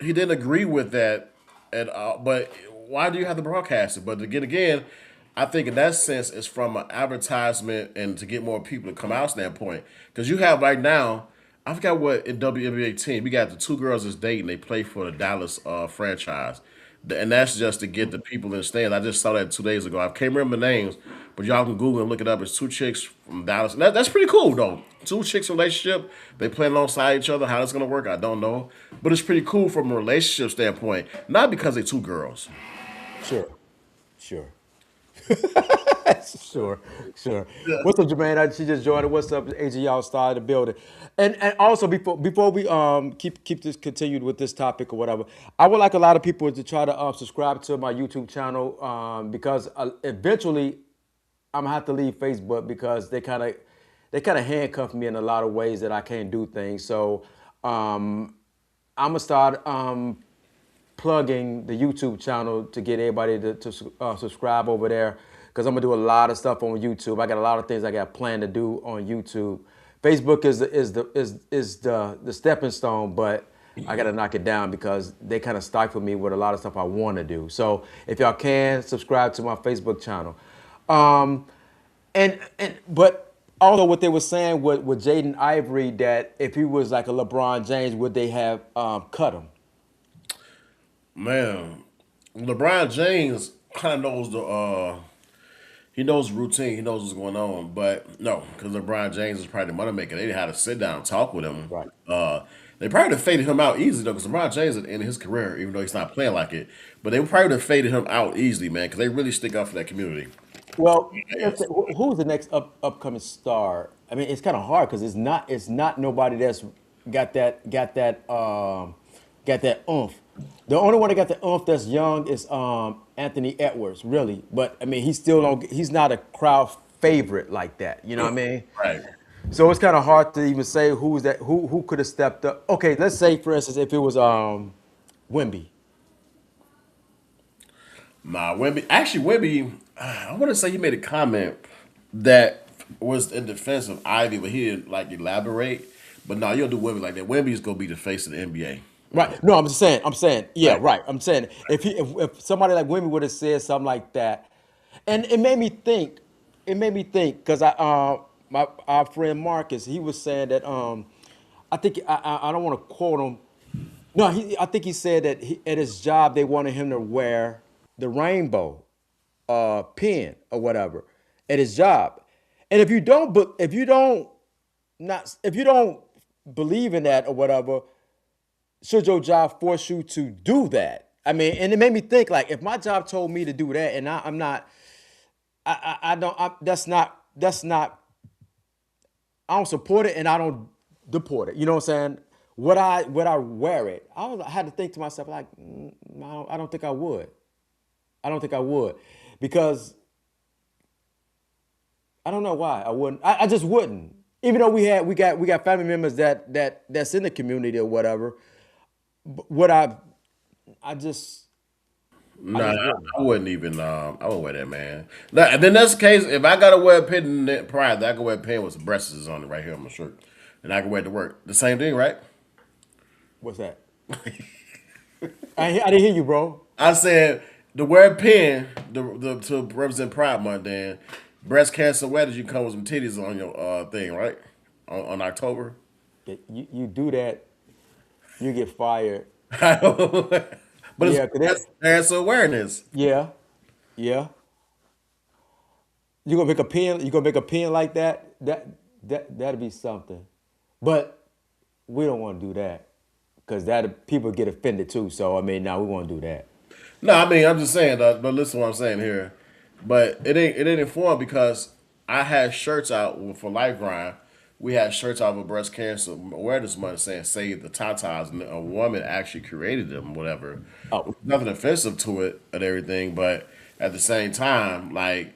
[SPEAKER 2] didn't agree with that at all. But why do you have to broadcast it? But again, I think in that sense, it's from an advertisement and to get more people to come out standpoint. Because you have right now, I forgot what in WNBA team we got the two girls that's dating. They play for the Dallas franchise, and that's just to get the people in the stands. I just saw that 2 days ago. I can't remember the names, but y'all can Google and look it up. It's two chicks from Dallas. And that's pretty cool though. Two chicks relationship. They play alongside each other. How that's gonna work, I don't know. But it's pretty cool from a relationship standpoint. Not because they two girls.
[SPEAKER 1] Sure, sure. Sure, sure. What's up, Jermaine? She just joined it. What's up, AG? Y'all started the building, and also before we keep this continued with this topic or whatever, I would like a lot of people to try to subscribe to my YouTube channel because eventually I'm gonna have to leave Facebook because they kind of handcuff me in a lot of ways that I can't do things. So I'm gonna start plugging the YouTube channel to get everybody to subscribe over there because I'm gonna do a lot of stuff on YouTube. I got a lot of things I got planned to do on YouTube. Facebook is the stepping stone, but I gotta knock it down because they kind of stifle me with a lot of stuff I want to do. So if y'all can subscribe to my Facebook channel, um, but although what they were saying with Jaden Ivory that if he was like a LeBron James, would they have cut him?
[SPEAKER 2] Man, LeBron James kind of knows the he knows the routine. He knows what's going on. But no, because LeBron James is probably the money maker. They didn't have to sit down and talk with him.
[SPEAKER 1] Right.
[SPEAKER 2] They probably would have faded him out easily though, because LeBron James in his career, even though he's not playing like it, but they probably would have faded him out easily, man, because they really stick up for that community.
[SPEAKER 1] Well, who's the next upcoming star? I mean, it's kind of hard because it's not nobody that's got that oomph. The only one that got the oomph that's young is Anthony Edwards, really. But I mean, he's not a crowd favorite like that. You know what I mean?
[SPEAKER 2] Right.
[SPEAKER 1] So it's kind of hard to even say who could have stepped up. Okay, let's say for instance if it was Wimby.
[SPEAKER 2] Nah, Wemby. Actually, Wemby. I want to say he made a comment that was in defense of Ivy, but he didn't like elaborate. But no, you don't do Wemby like that. Wemby's gonna be the face of the NBA.
[SPEAKER 1] Right. No, I'm just saying. I'm saying. Yeah.
[SPEAKER 2] Like,
[SPEAKER 1] Right. I'm saying if somebody like Wimby would have said something like that, and it made me think. It made me think because my our friend Marcus, he was saying that I think I don't want to quote him. No, I think he said that at his job they wanted him to wear the rainbow pin or whatever at his job, and if you don't not if you don't believe in that or whatever, should your job force you to do that? I mean, and it made me think like if my job told me to do that, and I'm not, I don't, that's not, I don't support it, and I don't deport it. You know what I'm saying? Would I wear it? I had to think to myself like, I don't think I would. I don't think I would, because I don't know why I wouldn't. I just wouldn't. Even though we got family members that's in the community or whatever. Would I just I
[SPEAKER 2] nah,
[SPEAKER 1] just wouldn't.
[SPEAKER 2] I wouldn't even. I wouldn't wear that, man. Now, then that's the case. If I gotta wear a pin in that pride, I can wear a pin with some breasts on it right here on my shirt, and I can wear it to work. The same thing, right?
[SPEAKER 1] What's that? I didn't hear you, bro.
[SPEAKER 2] I said to wear a pin to represent Pride Month. Then breast cancer awareness, you come with some titties on your thing, right? On October.
[SPEAKER 1] You do that, you get fired.
[SPEAKER 2] But it's
[SPEAKER 1] Yeah, cause
[SPEAKER 2] breast cancer awareness.
[SPEAKER 1] yeah, yeah. You gonna make a pen? You gonna make a pen like that? That'd be something. But we don't want to do that because that people get offended too. So I mean, now we want to do that.
[SPEAKER 2] No, I mean I'm just saying. But listen, to what I'm saying here. But it ain't informed because I had shirts out for Life Grind. We had shirts out for breast cancer awareness month saying "Save the Tatas," and a woman actually created them, whatever.
[SPEAKER 1] Oh,
[SPEAKER 2] Nothing offensive to it and everything, but at the same time, like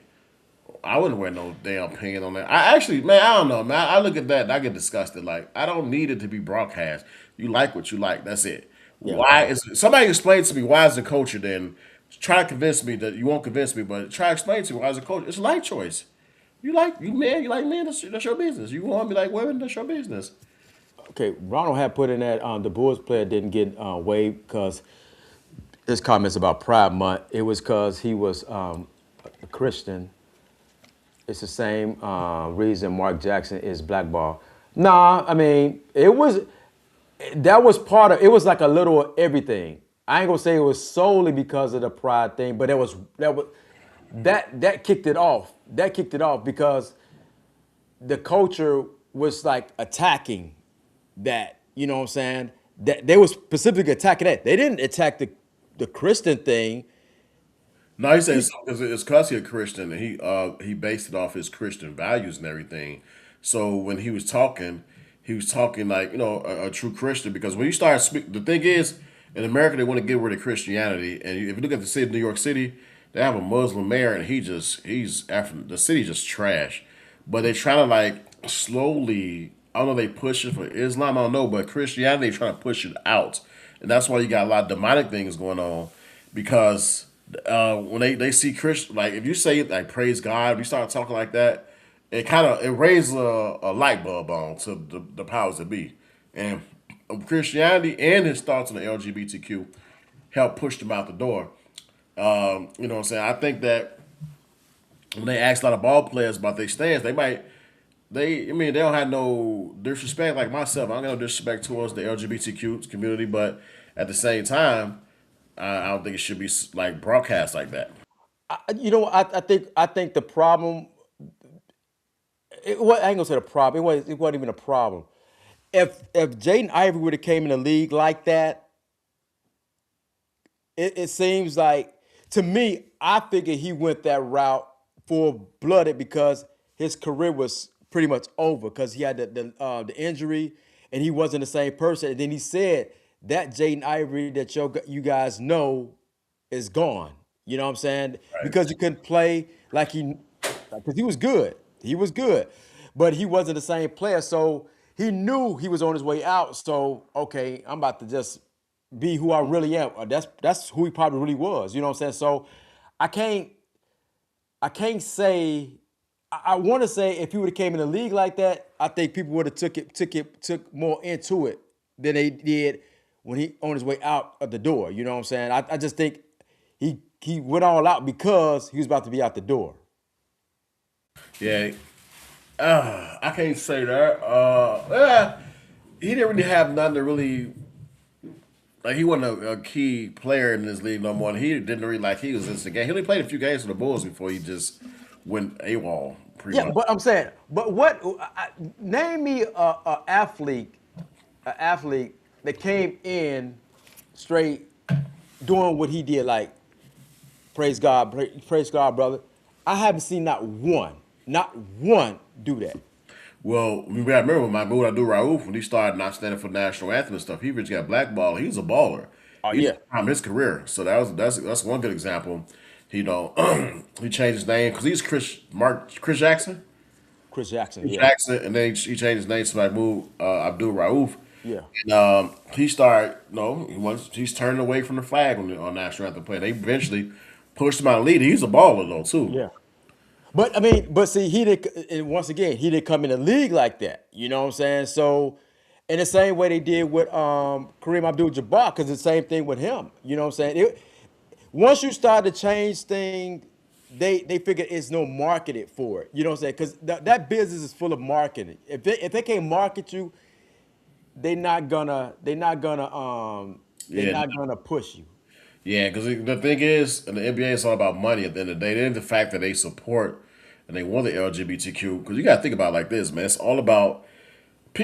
[SPEAKER 2] I wouldn't wear no damn pin on that. I actually, man, I don't know, man. I look at that and I get disgusted. Like, I don't need it to be broadcast. You like what you like. That's it.
[SPEAKER 1] yeah.
[SPEAKER 2] Why is somebody explain to me why is the culture then try to convince me that you won't convince me, but try to explain to me why is the culture. It's a life choice. You like men, that's your business. You want to be like women, that's your business.
[SPEAKER 1] Okay, Ronald had put in that the Bulls player didn't get waived because his comments about Pride Month. It was because he was a Christian. It's the same reason Mark Jackson is blackballed. Nah, I mean that was part of it. Was like a little everything. I ain't gonna say it was solely because of the pride thing, but that kicked it off. That kicked it off because the culture was like attacking that. You know what I'm saying? That they was specifically attacking that. They didn't attack the Christian thing.
[SPEAKER 2] No, he says it's because he's a Christian and he based it off his Christian values and everything. So when he was talking like a true Christian because when you start speak, the thing is in America they want to get rid of Christianity and if you look at the city of New York City, they have a Muslim mayor and he's after the city just trash, but they trying to like slowly. I don't know they push it for Islam. I don't know, but Christianity they trying to push it out, and that's why you got a lot of demonic things going on because when they see Christian, like if you say like praise God, if you start talking like that, it raises a light bulb on to the powers that be, and Christianity and his thoughts on the LGBTQ help push them out the door. You know what I'm saying? I think that when they ask a lot of ball players about their stance, I mean they don't have no disrespect like myself. I don't got no disrespect towards the LGBTQ community, but at the same time, I don't think it should be like broadcast like that.
[SPEAKER 1] I think the problem. I ain't gonna say the problem. It wasn't even a problem. If Jaden Ivey would have came in the league like that, it seems like to me, I figured he went that route full blooded because his career was pretty much over because he had the injury and he wasn't the same person. And then he said that Jaden Ivory that you guys know is gone. You know what I'm saying?
[SPEAKER 2] Right.
[SPEAKER 1] Because he couldn't play like because he was good. He was good, but he wasn't the same player. So he knew he was on his way out. So okay, I'm about to just be who I really am. That's who he probably really was. You know what I'm saying? So I can't I can't say. I want to say if he would have came in the league like that, I think people would have took more into it than they did when he on his way out of the door. You know what I'm saying? I just think he went all out because he was about to be out the door.
[SPEAKER 2] Yeah, I can't say that. He didn't really have nothing to really like. He wasn't a key player in this league no more. And he didn't really like. He was in the game. He only played a few games for the Bulls before he just went AWOL pretty
[SPEAKER 1] Yeah,
[SPEAKER 2] much.
[SPEAKER 1] but I'm saying, but name me a athlete that came in straight doing what he did, like praise God, praise God, brother. I haven't seen not one do that.
[SPEAKER 2] Well, we gotta remember my boy Abdul Rauf when he started not standing for national anthem and stuff. He just got blackballed. He was a baller.
[SPEAKER 1] Oh
[SPEAKER 2] He
[SPEAKER 1] yeah,
[SPEAKER 2] from his career, so that's one good example. You know, he changed his name because he's Chris Jackson.
[SPEAKER 1] Chris Jackson.
[SPEAKER 2] Chris
[SPEAKER 1] Yeah,
[SPEAKER 2] Jackson, and then he changed his name to Mahmoud Abdul Rauf.
[SPEAKER 1] yeah.
[SPEAKER 2] And he started, no, he's turning away from the flag on national anthem play. They eventually pushed him out of the league. He's a baller though too.
[SPEAKER 1] Yeah. But I mean, but see, he did, and once again, he didn't come in the league like that. You know what I'm saying? So, in the same way they did with Kareem Abdul-Jabbar, because it's the same thing with him. You know what I'm saying? Once you start to change things, they figure it's no marketed for it. You know what I'm saying? Because that business is full of marketing. If they can't market you, they're
[SPEAKER 2] Yeah,
[SPEAKER 1] not gonna push you.
[SPEAKER 2] yeah. Because the thing is, in the NBA, it's all about money. At the end of the day, then the fact that they support and they want the LGBTQ. Because you got to think about it like this, man. It's all about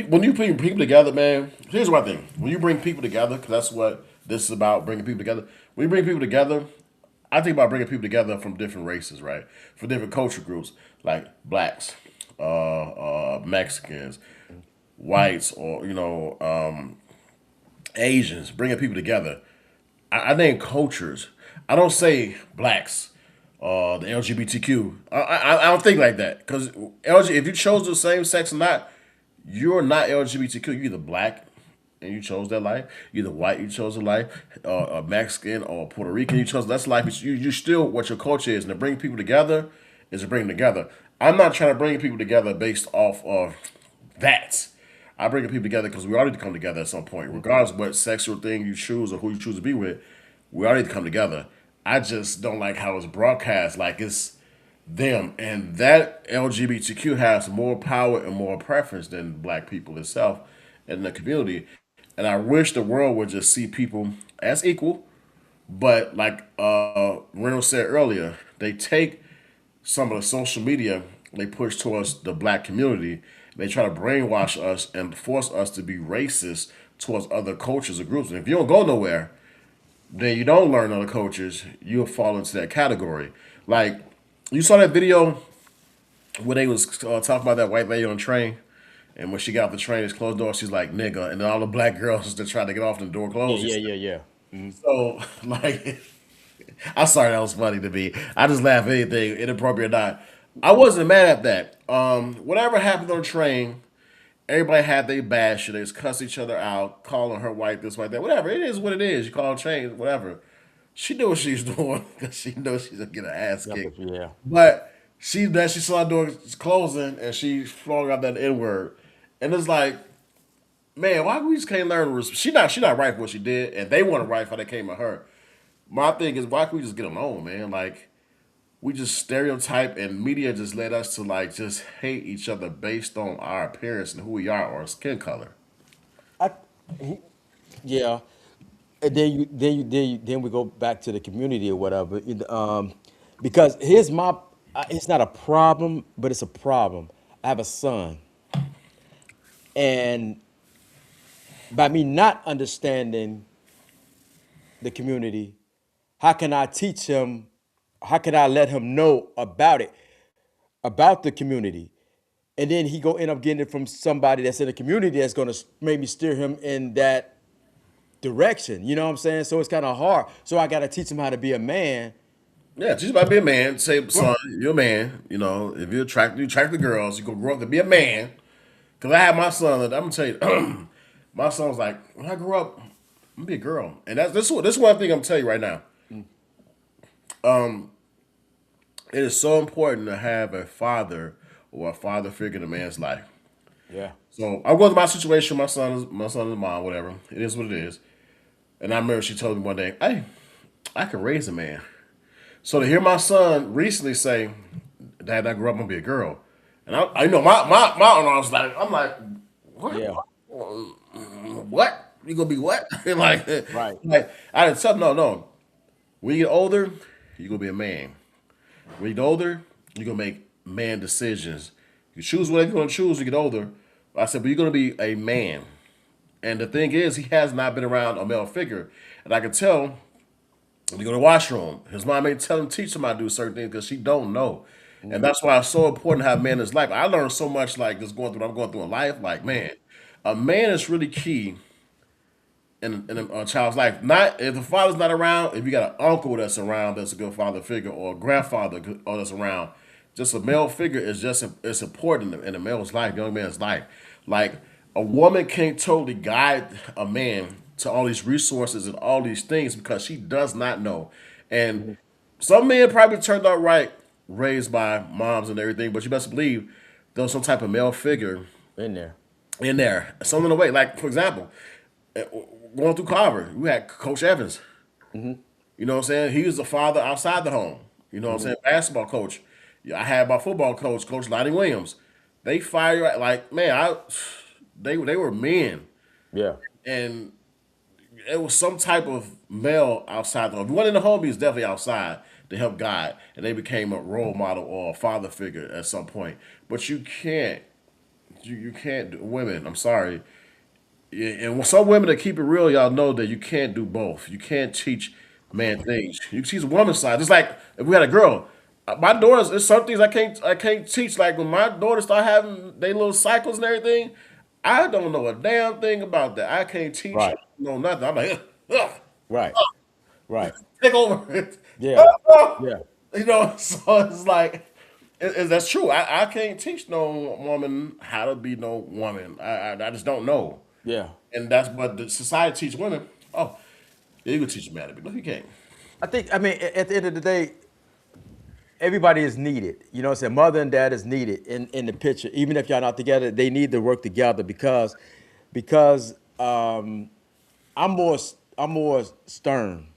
[SPEAKER 2] when you bring people together, man. Here's what I think: when you bring people together, because that's what this is about, bringing people together. When you bring people together, I think about bringing people together from different races, right? For different culture groups, like blacks, Mexicans, whites, or Asians, bringing people together. I name cultures. I don't say blacks, the LGBTQ. I don't think like that because if you chose the same sex or not, you're not LGBTQ. You're either black and you chose that life. You're either white, you chose a life, or Mexican or Puerto Rican, you chose that's life. But you still what your culture is, and to bring people together is to bring them together. I'm not trying to bring people together based off of that. I bring people together because we all need to come together at some point, regardless of what sexual thing you choose or who you choose to be with. We all need to come together. I just don't like how it's broadcast, like it's them, and that LGBTQ has more power and more preference than black people itself in the community. And I wish the world would just see people as equal, but like Reynolds said earlier, they take some of the social media they push towards the black community. They try to brainwash us and force us to be racist towards other cultures or groups. And if you don't go nowhere, then you don't learn other cultures. You'll fall into that category. Like you saw that video where they was talking about that white lady on the train, and when she got off the train, it's closed door. She's like nigga, and then all the black girls that tried to get off the door
[SPEAKER 1] Yeah,
[SPEAKER 2] closed.
[SPEAKER 1] yeah, yeah, yeah.
[SPEAKER 2] So like I'm sorry, that was funny to me. I just laugh at anything, inappropriate or not. I wasn't mad at that. Whatever happened on the train, everybody had their bad shit. They just cuss each other out, calling her white, this, white, that. Whatever. It is what it is. You call her train, whatever. She knew what she was doing because she knows she's gonna get her ass kicked.
[SPEAKER 1] Yeah.
[SPEAKER 2] But she saw the door closing and she flung out that N word. And it's like, man, why we just can't learn? She not right for what she did, and they want to right for they came at her. My thing is, why can't we just get along, man? Like, we just stereotype and media just led us to like just hate each other based on our appearance and who we are or skin color.
[SPEAKER 1] I, yeah. And then we go back to the community or whatever. Because it's not a problem, but it's a problem. I have a son, and by me not understanding the community, how can I teach him? How can I let him know about it, about the community? And then he go end up getting it from somebody that's in the community that's gonna maybe steer him in that direction. You know what I'm saying? So it's kind of hard. So I gotta teach him how to be a man.
[SPEAKER 2] Yeah, just about be a man. Say,
[SPEAKER 1] Right.
[SPEAKER 2] son, you're a man. You know, if you attract the girls, you gonna grow up to be a man. Cause I had my son. I'm gonna tell you, my son was like, when I grow up, I'm gonna be a girl, and this is one thing I'm gonna tell you right now. It is so important to have a father or a father figure in a man's life.
[SPEAKER 1] Yeah.
[SPEAKER 2] So I'm going through my situation. My son is mom, whatever. It is what it is. And I remember she told me one day, "Hey, I can raise a man." So to hear my son recently say, "Dad, I grew up gonna be a girl," and I know my I was like, I'm like, what?
[SPEAKER 1] Yeah.
[SPEAKER 2] What? You gonna be what? like,
[SPEAKER 1] Right.
[SPEAKER 2] like I didn't tell him, no, no. When you get older, you gonna be a man. When you get older, you're gonna make man decisions. You choose whatever you're gonna choose when you get older. I said, but you're gonna be a man. And the thing is, he has not been around a male figure. And I can tell when you go to the washroom, his mom may tell him, teach him how to do certain things because she don't know. And
[SPEAKER 1] Mhm.
[SPEAKER 2] that's why it's so important to have a man in his life. I learned so much like just going through what I'm going through in life. Like, man, a man is really key in a child's life. Not if the father's not around, if you got an uncle that's around that's a good father figure or a grandfather that's around, just a male figure is just it's important in a male's life, young man's life. Like a woman can't totally guide a man to all these resources and all these things because she does not know. And
[SPEAKER 1] Mhm.
[SPEAKER 2] some men probably turned out right, raised by moms and everything, but you best believe there's some type of male figure
[SPEAKER 1] In there.
[SPEAKER 2] in there, something in the way. Like for example, going through Carver, we had Coach Evans.
[SPEAKER 1] Hmm.
[SPEAKER 2] You know what I'm saying? He was the father outside the home. You know what I'm
[SPEAKER 1] Hmm.
[SPEAKER 2] saying? Basketball coach. Yeah, I had my football coach, Coach Lonnie Williams. They fire like man, they were men,
[SPEAKER 1] Yeah.
[SPEAKER 2] and it was some type of male outside the home. If you went in the home, he was definitely outside to help guide, and they became a role model or a father figure at some point. But you can't do women. I'm sorry. Yeah, and some women that keep it real, y'all know that you can't do both. You can't teach man things. You can teach a woman's side. Just like if we had a girl, my daughters, there's some things I can't teach. Like when my daughters start having their little cycles and everything, I don't know a damn thing about that. I can't teach
[SPEAKER 1] Right.
[SPEAKER 2] no nothing. I'm like, ugh,
[SPEAKER 1] Right. Right.
[SPEAKER 2] take over.
[SPEAKER 1] Yeah. Yeah.
[SPEAKER 2] You know, so it's like that's true. I can't teach no woman how to be no woman. I just don't know.
[SPEAKER 1] Yeah.
[SPEAKER 2] And that's what the society teach women. Oh, yeah, you can teach a man to be. No, you can't.
[SPEAKER 1] I mean, at the end of the day, everybody is needed. You know what I'm saying? Mother and dad is needed in the picture. Even if y'all not together, they need to work together because I'm more stern.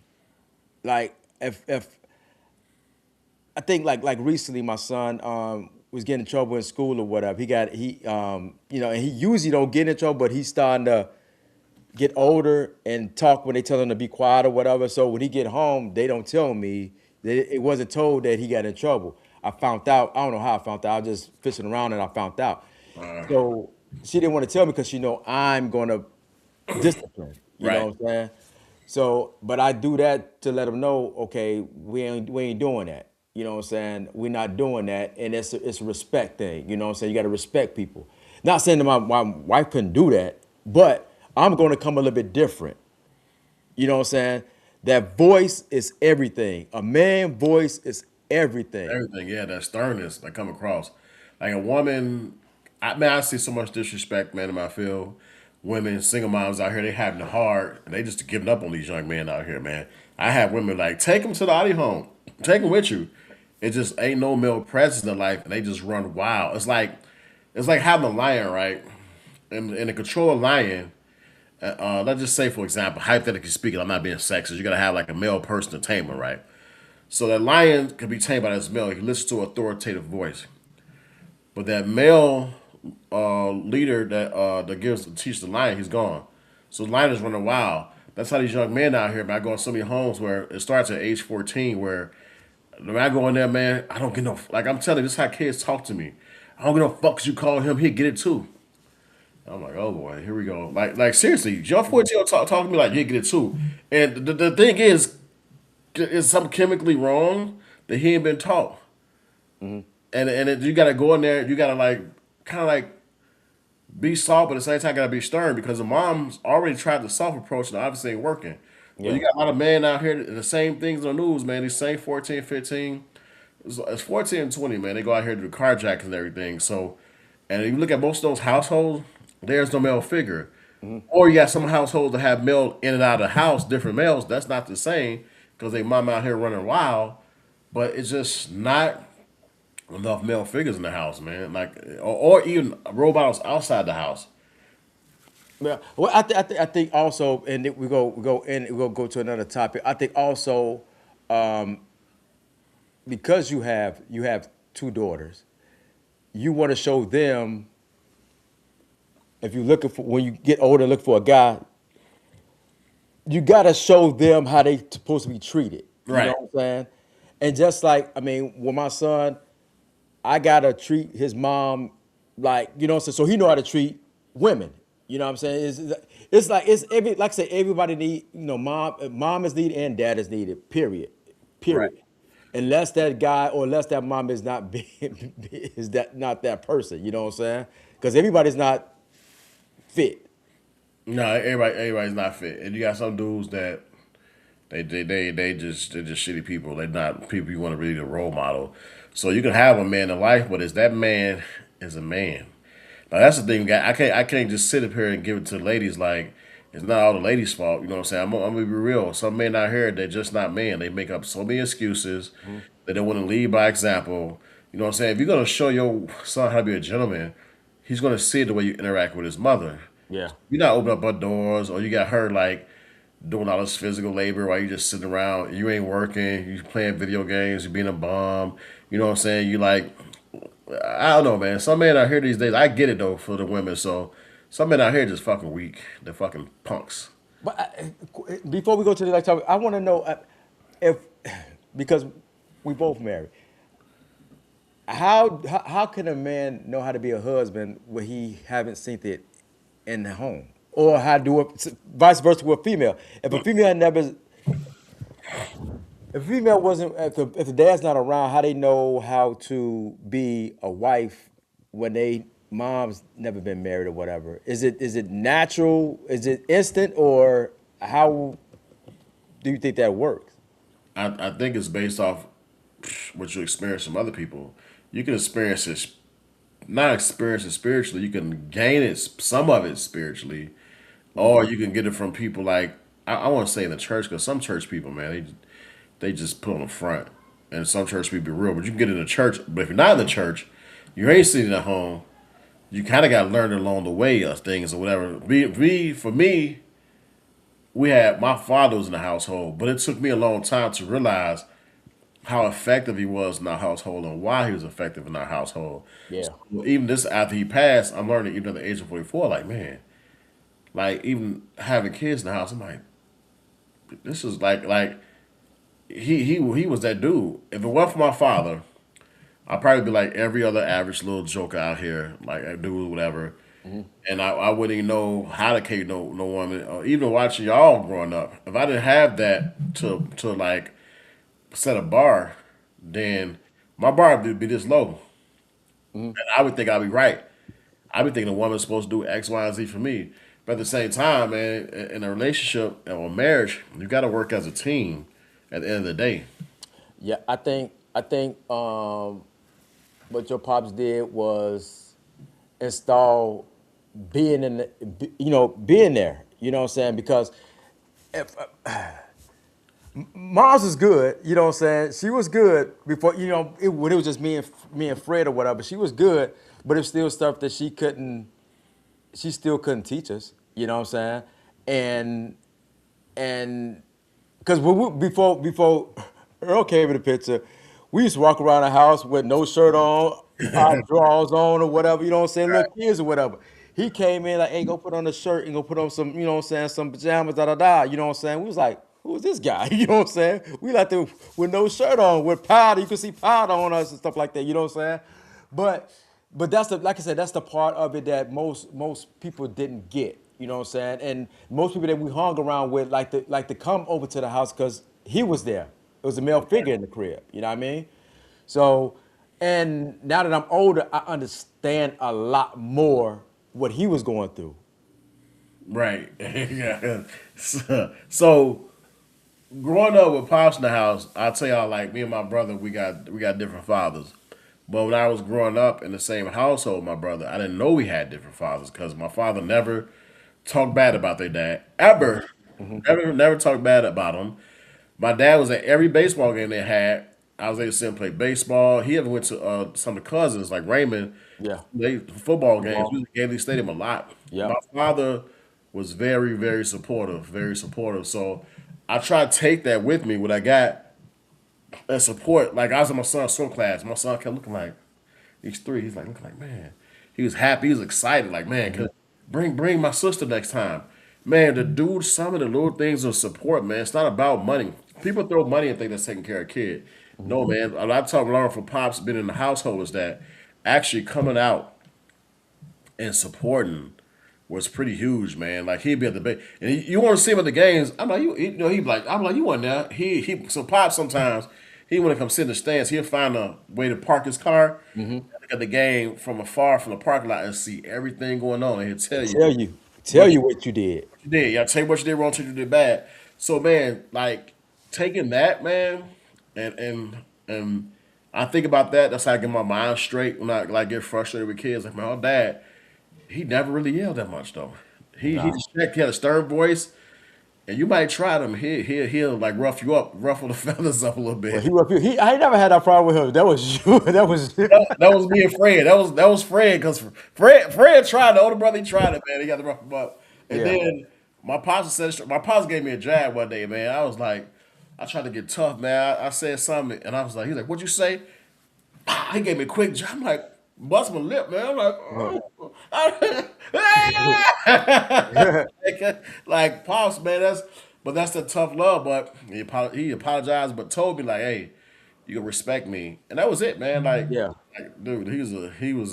[SPEAKER 1] Like if I think like recently my son was getting in trouble in school or whatever. And he usually don't get in trouble, but he's starting to get older and talk when they tell him to be quiet or whatever. So when he get home, they don't tell me that it wasn't told that he got in trouble. I found out. I don't know how I found out. I was just fishing around and I found out. So she didn't want to tell me because she know I'm gonna discipline. You know
[SPEAKER 2] Right.
[SPEAKER 1] what I'm saying? So, but I do that to let them know, okay, we ain't doing that. You know what I'm saying? We're not doing that, and it's a respect thing. You know what I'm saying? You got to respect people. Not saying that my wife couldn't do that, but I'm going to come a little bit different. You know what I'm saying? That voice is everything. A man voice is everything.
[SPEAKER 2] Everything. Yeah, that sternness that come across. Like a woman, I see so much disrespect, man, in my field. Women, single moms out here, they having it hard, and they just giving up on these young men out here, man. I have women like, take them to the Audi home. Take them with you. It just ain't no male presence in their life, and they just run wild. It's like having a lion, right? And to control a lion, let's just say, for example, hypothetically speaking, I'm not being sexist. You gotta have like a male person to tame him, right? So that lion can be tamed by this male. He listens to an authoritative voice, but that male leader that gives to teach the lion, he's gone. So the lion is running wild. That's how these young men out here, man. I go in so many homes where it starts at age 14, where when I go in there, man, I don't get no like I'm telling you, this is how kids talk to me. I don't get no fuck 'cause you call him, he'll get it too. I'm like, oh boy, here we go. Like seriously, John 14 talk to me like you get it too. And the thing is something chemically wrong that he ain't been taught. You gotta go in there, you gotta like kind of like be soft, but at the same time gotta be stern because the mom's already tried the soft approach and obviously ain't working. But you
[SPEAKER 1] Yeah.
[SPEAKER 2] got a lot of men out here, the same things on the news, man. These same 14, 15, it's 14 and 20, man. They go out here to do carjacking and everything. So, and if you look at most of those households, there's no male figure. Or you got some households that have male in and out of the house, different males. That's not the same because they mom out here running wild. but it's just not enough male figures in the house, man. Like, or even role models outside the house.
[SPEAKER 1] Yeah. Well, I think also, and then we go to another topic. I think also because you have two daughters, you want to show them if you're looking for when you get older, look for a guy. You got to show them how they supposed to be treated. You know
[SPEAKER 2] Right.
[SPEAKER 1] what I'm saying? And just like I mean, with my son, I gotta treat his mom like you know what I'm saying. So he know how to treat women. You know what I'm saying? It's like it's every like I say everybody need mom is needed and dad is needed. Period.
[SPEAKER 2] Right.
[SPEAKER 1] Period. Unless that guy or unless that mom is not being, is that not that person. You know what I'm saying? Because everybody's not fit.
[SPEAKER 2] No, everybody's not fit, and you got some dudes that they're just shitty people. They're not people you want to really a role model. So you can have a man in life, but is that man is a man? Now that's the thing, guy. I can't just sit up here and give it to the ladies like it's not all the ladies' fault. You know what I'm saying? I'm gonna be real. Some men out here they're just not men. They make up so many excuses.
[SPEAKER 1] Mhm.
[SPEAKER 2] They don't want to lead by example. You know what I'm saying? If you're gonna show your son how to be a gentleman, he's gonna see the way you interact with his mother.
[SPEAKER 1] Yeah.
[SPEAKER 2] You're not opening up her doors, or you got her like doing all this physical labor while you just sitting around. You ain't working. You playing video games. You being a bum. You know what I'm saying? You like I don't know, man. Some men out here these days, I get it though for the women. So some men out here just fucking weak. They're fucking punks.
[SPEAKER 1] But before we go to the next topic, I want to know if because we both married. How can a man know how to be a husband when he haven't seen it in the home, or how do it vice versa with a female? If a female never, if a female wasn't, if the dad's not around, how they know how to be a wife when they mom's never been married or whatever? Is it natural? Is it instant, or how do you think that works?
[SPEAKER 2] I think it's based off what you experience from other people. You can experience it, not experience it spiritually. You can gain it, some of it spiritually, or you can get it from people like I want to say in the church because some church people, man, they just put on the front, and some church people be real. But you can get in the church. But if you're not in the church, you ain't sitting at home. You kind of got to learn along the way of things or whatever. For me, we had my father was in the household, but it took me a long time to realize how effective he was in our household and why he was effective in our household.
[SPEAKER 1] Yeah.
[SPEAKER 2] So even this after he passed, I'm learning even at the age of 44, like man, like even having kids in the house, I'm like, this is like he was that dude. If it weren't for my father, I'd probably be like every other average little joker out here, like a dude, whatever. And I wouldn't even know how to cater no woman. Or even watching y'all growing up, if I didn't have that to like set a bar, then my bar would be this low, and I would think I'd be right. I'd be thinking a woman's supposed to do X, Y, and Z for me. But at the same time, man, in a relationship or marriage, you got to work as a team. At the end of the day,
[SPEAKER 1] Yeah, I think what your pops did was install being in the, being there. You know what I'm saying? Because if Mars is good, you know what I'm saying? She was good before, when it was just me and Fred or whatever. She was good, but it's still stuff that she still couldn't teach us. You know what I'm saying? And because before Earl came in the picture, we used to walk around the house with no shirt on, our drawers on or whatever, you know what I'm saying, little kids or whatever. He came in like, hey, go put on a shirt and go put on some, you know what I'm saying, some pajamas, da da da. You know what I'm saying? We was like, who is this guy? You know what I'm saying? We like to with no shirt on, with powder. You can see powder on us and stuff like that. You know what I'm saying? But that's the like I said, that's the part of it that most people didn't get. You know what I'm saying? And most people that we hung around with like to come over to the house because he was there. It was a male figure in the crib. You know what I mean? So, and now that I'm older, I understand a lot more what he was going through.
[SPEAKER 2] right? Yeah. So growing up with pops in the house, I tell y'all like me and my brother, we got different fathers. But when I was growing up in the same household, with my brother, I didn't know we had different fathers because my father never talked bad about their dad ever, never talked bad about him. My dad was at every baseball game they had. I was able to see him play baseball. He ever went to some of the cousins like Raymond.
[SPEAKER 1] Yeah.
[SPEAKER 2] They football games. We
[SPEAKER 1] Football.
[SPEAKER 2] was at Gately Stadium a lot. My
[SPEAKER 1] Yep.
[SPEAKER 2] father was very, very supportive, very supportive. So I try to take that with me. What I got and support. Like I was in my son's swim class. My son kept looking like he's 3. He's like looking like man. He was happy. He was excited. Like man,
[SPEAKER 1] Hmm.
[SPEAKER 2] bring my sister next time. Man, the dude, some of the little things of support, man. It's not about money. People throw money and think that's taking care of a kid.
[SPEAKER 1] Hmm.
[SPEAKER 2] No, man. A lot of time learning from pops been in the household is that actually coming out and supporting was pretty huge, man. Like he'd be at the bay, and you want to see him at the games. I'm like, you know, he'd be like, I'm like, you weren't there. He so Pop sometimes he want to come sit in the stands. He'll find a way to park his car,
[SPEAKER 1] Hmm.
[SPEAKER 2] look at the game from afar from the parking lot, and see everything going on. And he'll tell you
[SPEAKER 1] Tell
[SPEAKER 2] what
[SPEAKER 1] you what you did.
[SPEAKER 2] you did. Yeah, tell you what you did wrong, tell you what you did bad. So man, like taking that, man, and I think about that. That's how I get my mind straight when I like get frustrated with kids. Like, man, oh dad, he never really yelled that much though. He
[SPEAKER 1] Nah.
[SPEAKER 2] just checked. He had a stern voice, and you might try him. He'll like rough you up, ruffle the feathers up a little
[SPEAKER 1] Well,
[SPEAKER 2] bit.
[SPEAKER 1] he rough you. I ain't never had that problem with him. That was you. That was you.
[SPEAKER 2] That was me and Fred. That was Fred because Fred tried. The older brother he tried it, man. He got to rough him up. And
[SPEAKER 1] Yeah.
[SPEAKER 2] then my pops gave me a jab one day, man. I was like, I tried to get tough, man. I said something, and I was like, he's like, "What'd you say?" He gave me a quick jab. I'm like, bust my lip, man. I'm like, oh. like pops, man. That's the tough love. But he apologized, but told me like, hey, you can respect me, and that was it, man.
[SPEAKER 1] Yeah.
[SPEAKER 2] Like dude, he was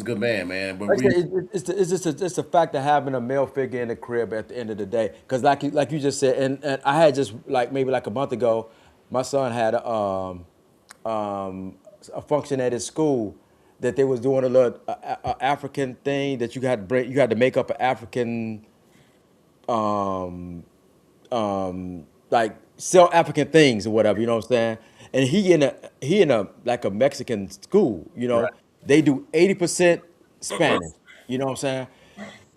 [SPEAKER 2] a good man, man. But
[SPEAKER 1] Like I
[SPEAKER 2] we,
[SPEAKER 1] said, it's just it's a fact of having a male figure in the crib at the end of the day. Because like you just said, and I had just like maybe like a month ago, my son had a function at his school that they was doing a little African thing that you had to make up an African like sell African things or whatever, you know what I'm saying? And he in a like a Mexican school, you know.
[SPEAKER 2] right.
[SPEAKER 1] They do 80% Spanish, you know what I'm saying?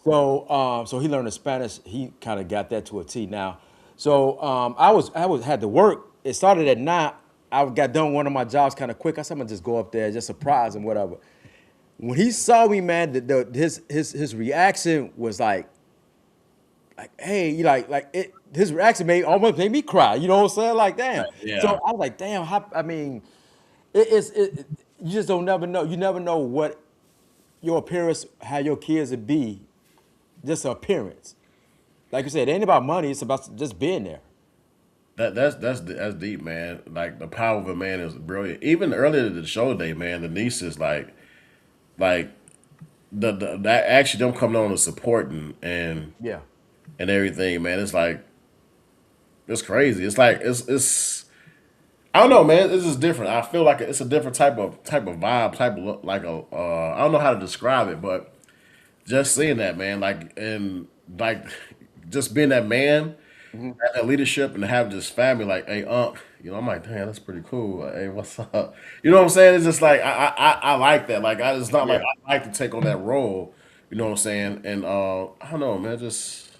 [SPEAKER 1] So he learned the Spanish, he kind of got that to a T now. So I was had to work. It started at 9. I got done one of my jobs kind of quick. I said I'm gonna just go up there, just surprise him, whatever. When he saw me, man, his reaction was like, hey, you like it. His reaction almost made me cry. You know what I'm saying? Like, damn. So
[SPEAKER 2] Yeah,
[SPEAKER 1] I was like, damn. I mean, you just don't never know. You never know what your appearance, how your kids would be, just appearance. Like you said, it ain't about money. It's about just being there.
[SPEAKER 2] that's deep, man. Like the power of a man is brilliant. Even earlier the show today, man, the nieces like the that actually them coming on and supporting
[SPEAKER 1] Yeah.
[SPEAKER 2] and everything, man. It's like it's crazy. It's like it's I don't know, man. It's just different. I feel like it's a different type of vibe, type of like a I don't know how to describe it, but just seeing that, man, like and like just being that man,
[SPEAKER 1] Hmm.
[SPEAKER 2] that leadership, and have this family, like, hey, you know, I'm like, damn, that's pretty cool. Like, hey, what's up? You know what I'm saying? It's just like I like that. Like, it's not like
[SPEAKER 1] Yeah.
[SPEAKER 2] I like to take on that role. You know what I'm saying? And I don't know, man. Just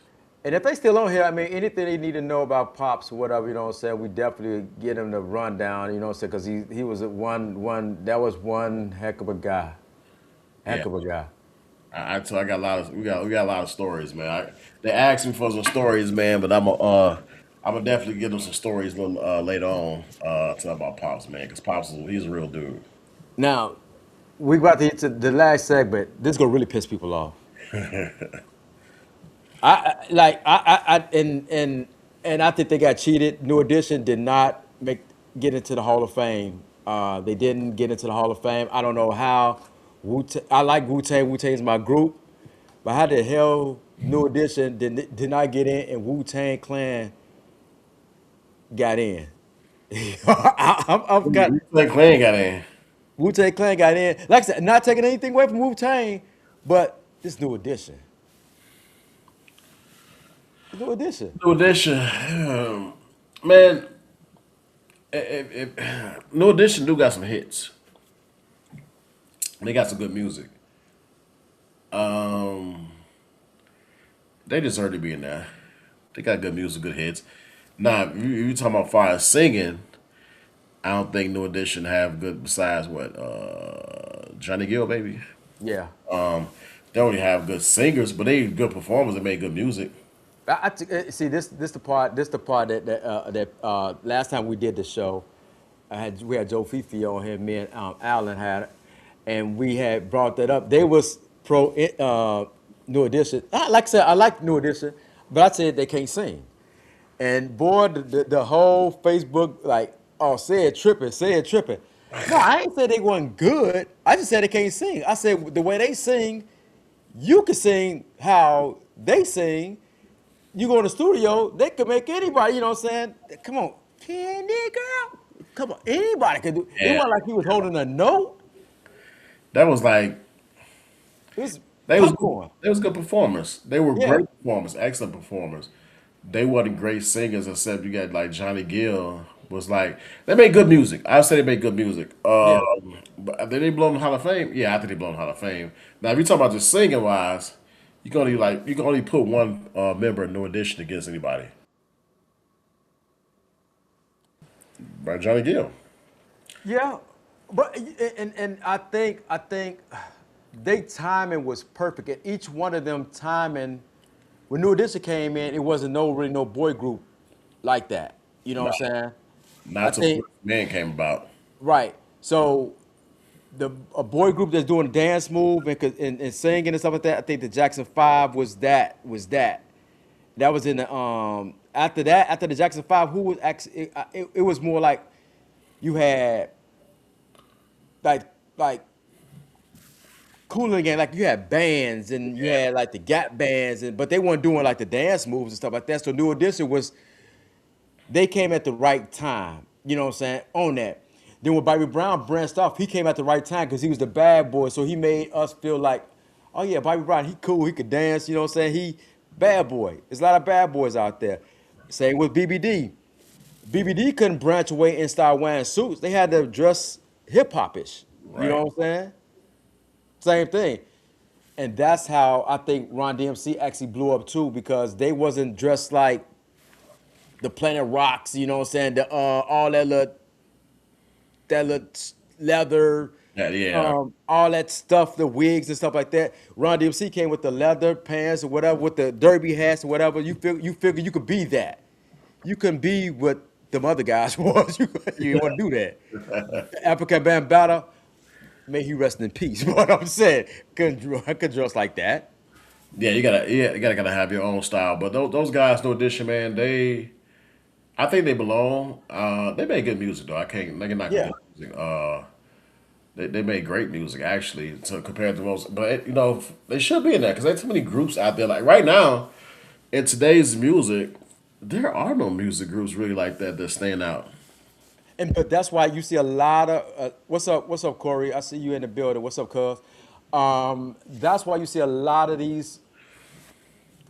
[SPEAKER 1] And if they still on here, I mean, anything they need to know about Pops or whatever, you know what I'm saying, we definitely get him the rundown, you know what I'm saying, because he was that was one heck of a guy.
[SPEAKER 2] yeah.
[SPEAKER 1] Heck of a guy.
[SPEAKER 2] I got a lot of we got a lot of stories, man. They asked me for some stories, man, but I'm gonna definitely give them some stories a little later on talk about Pops, man, because he's a real dude.
[SPEAKER 1] Now, we about to get to the last segment. This is gonna really piss people off. And I think they got cheated. New Edition did not get into the Hall of Fame. They didn't get into the Hall of Fame. I don't know how. I like Wu Tang. Wu Tang is my group, but how the hell New Edition did not get in and Wu Tang Clan got in? I've got
[SPEAKER 2] You think Clan got in?
[SPEAKER 1] Wu Tang Clan got in. Like I said, not taking anything away from Wu Tang, but this New Edition. New Edition.
[SPEAKER 2] New Edition, man. New Edition do got some hits. They got some good music. Um, they deserve to be in there. They got good music, good hits. Now, you talking about fire singing? I don't think New Edition have good besides what Johnny Gill maybe.
[SPEAKER 1] Yeah.
[SPEAKER 2] They only have good singers, but they good performers and make good music.
[SPEAKER 1] See this the part that last time we did the show, we had Joe Fifi on here, me and Alan had, and we had brought that up. They was pro New Edition. Like I said, I like New Edition, but I said they can't sing. And boy, the whole Facebook like, oh, say it tripping. No, I ain't said they wasn't good. I just said they can't sing. I said the way they sing, you can sing how they sing. You go in the studio, they could make anybody, you know what I'm saying? Come on, Candy Girl. Come on, anybody could do. It
[SPEAKER 2] Yeah,
[SPEAKER 1] wasn't like he was holding a note.
[SPEAKER 2] that was like
[SPEAKER 1] It was
[SPEAKER 2] they was
[SPEAKER 1] popcorn.
[SPEAKER 2] they was good performers. They were
[SPEAKER 1] Yeah,
[SPEAKER 2] great performers, excellent performers. They wasn't great singers except you got like Johnny Gill was like they made good music. I would say they made good music.
[SPEAKER 1] yeah.
[SPEAKER 2] But did they blow in the Hall of Fame? Yeah, I think they blow in the Hall of Fame. Now if you talk about just singing wise, you can only put one member in New Edition against anybody. By Johnny Gill.
[SPEAKER 1] Yeah, but and I think they timing was perfect. And each one of them timing when New Edition came in, it wasn't really no boy group like that. You know
[SPEAKER 2] No,
[SPEAKER 1] what I'm saying? I
[SPEAKER 2] not till
[SPEAKER 1] think
[SPEAKER 2] Man came about.
[SPEAKER 1] right. So the a boy group that's doing a dance move and singing and stuff like that. I think the Jackson Five was that. That was in the after that after the Jackson Five. Who was actually it was more like you had like cooler again. Like you had bands and you
[SPEAKER 2] Yeah.
[SPEAKER 1] had like the Gap bands, and but they weren't doing like the dance moves and stuff like that. So New Edition was they came at the right time. You know what I'm saying? On that. Then when Bobby Brown branched off, he came at the right time because he was the bad boy. So he made us feel like, oh yeah, Bobby Brown, he cool, he could dance. You know what I'm saying? He bad boy. There's a lot of bad boys out there. Same with BBD. BBD couldn't branch away and start wearing suits. They had to dress hip hopish. You
[SPEAKER 2] Right.
[SPEAKER 1] know what I'm saying? Same thing. And that's how I think Ron DMC actually blew up too, because they wasn't dressed like the Planet Rocks, you know what I'm saying? All that little leather,
[SPEAKER 2] Yeah, yeah.
[SPEAKER 1] all that stuff, the wigs and stuff like that. Ron DMC came with the leather pants or whatever, with the derby hats or whatever. You figure you could be that. You couldn't be what them other guys was. You didn't want to do that. African Bambaataa, may he rest in peace. What I'm saying, I could dress like that.
[SPEAKER 2] You gotta have your own style. But those guys, No Edition, man, I think they belong. They make good music though. I can't, they can not
[SPEAKER 1] Yeah.
[SPEAKER 2] good music. They make great music actually, to compared to most. But they should be in there because there's too many groups out there. Like right now, in today's music, there are no music groups really like that stand out.
[SPEAKER 1] And but that's why you see a lot of what's up, Corey? I see you in the building. What's up, Cuz? That's why you see a lot of these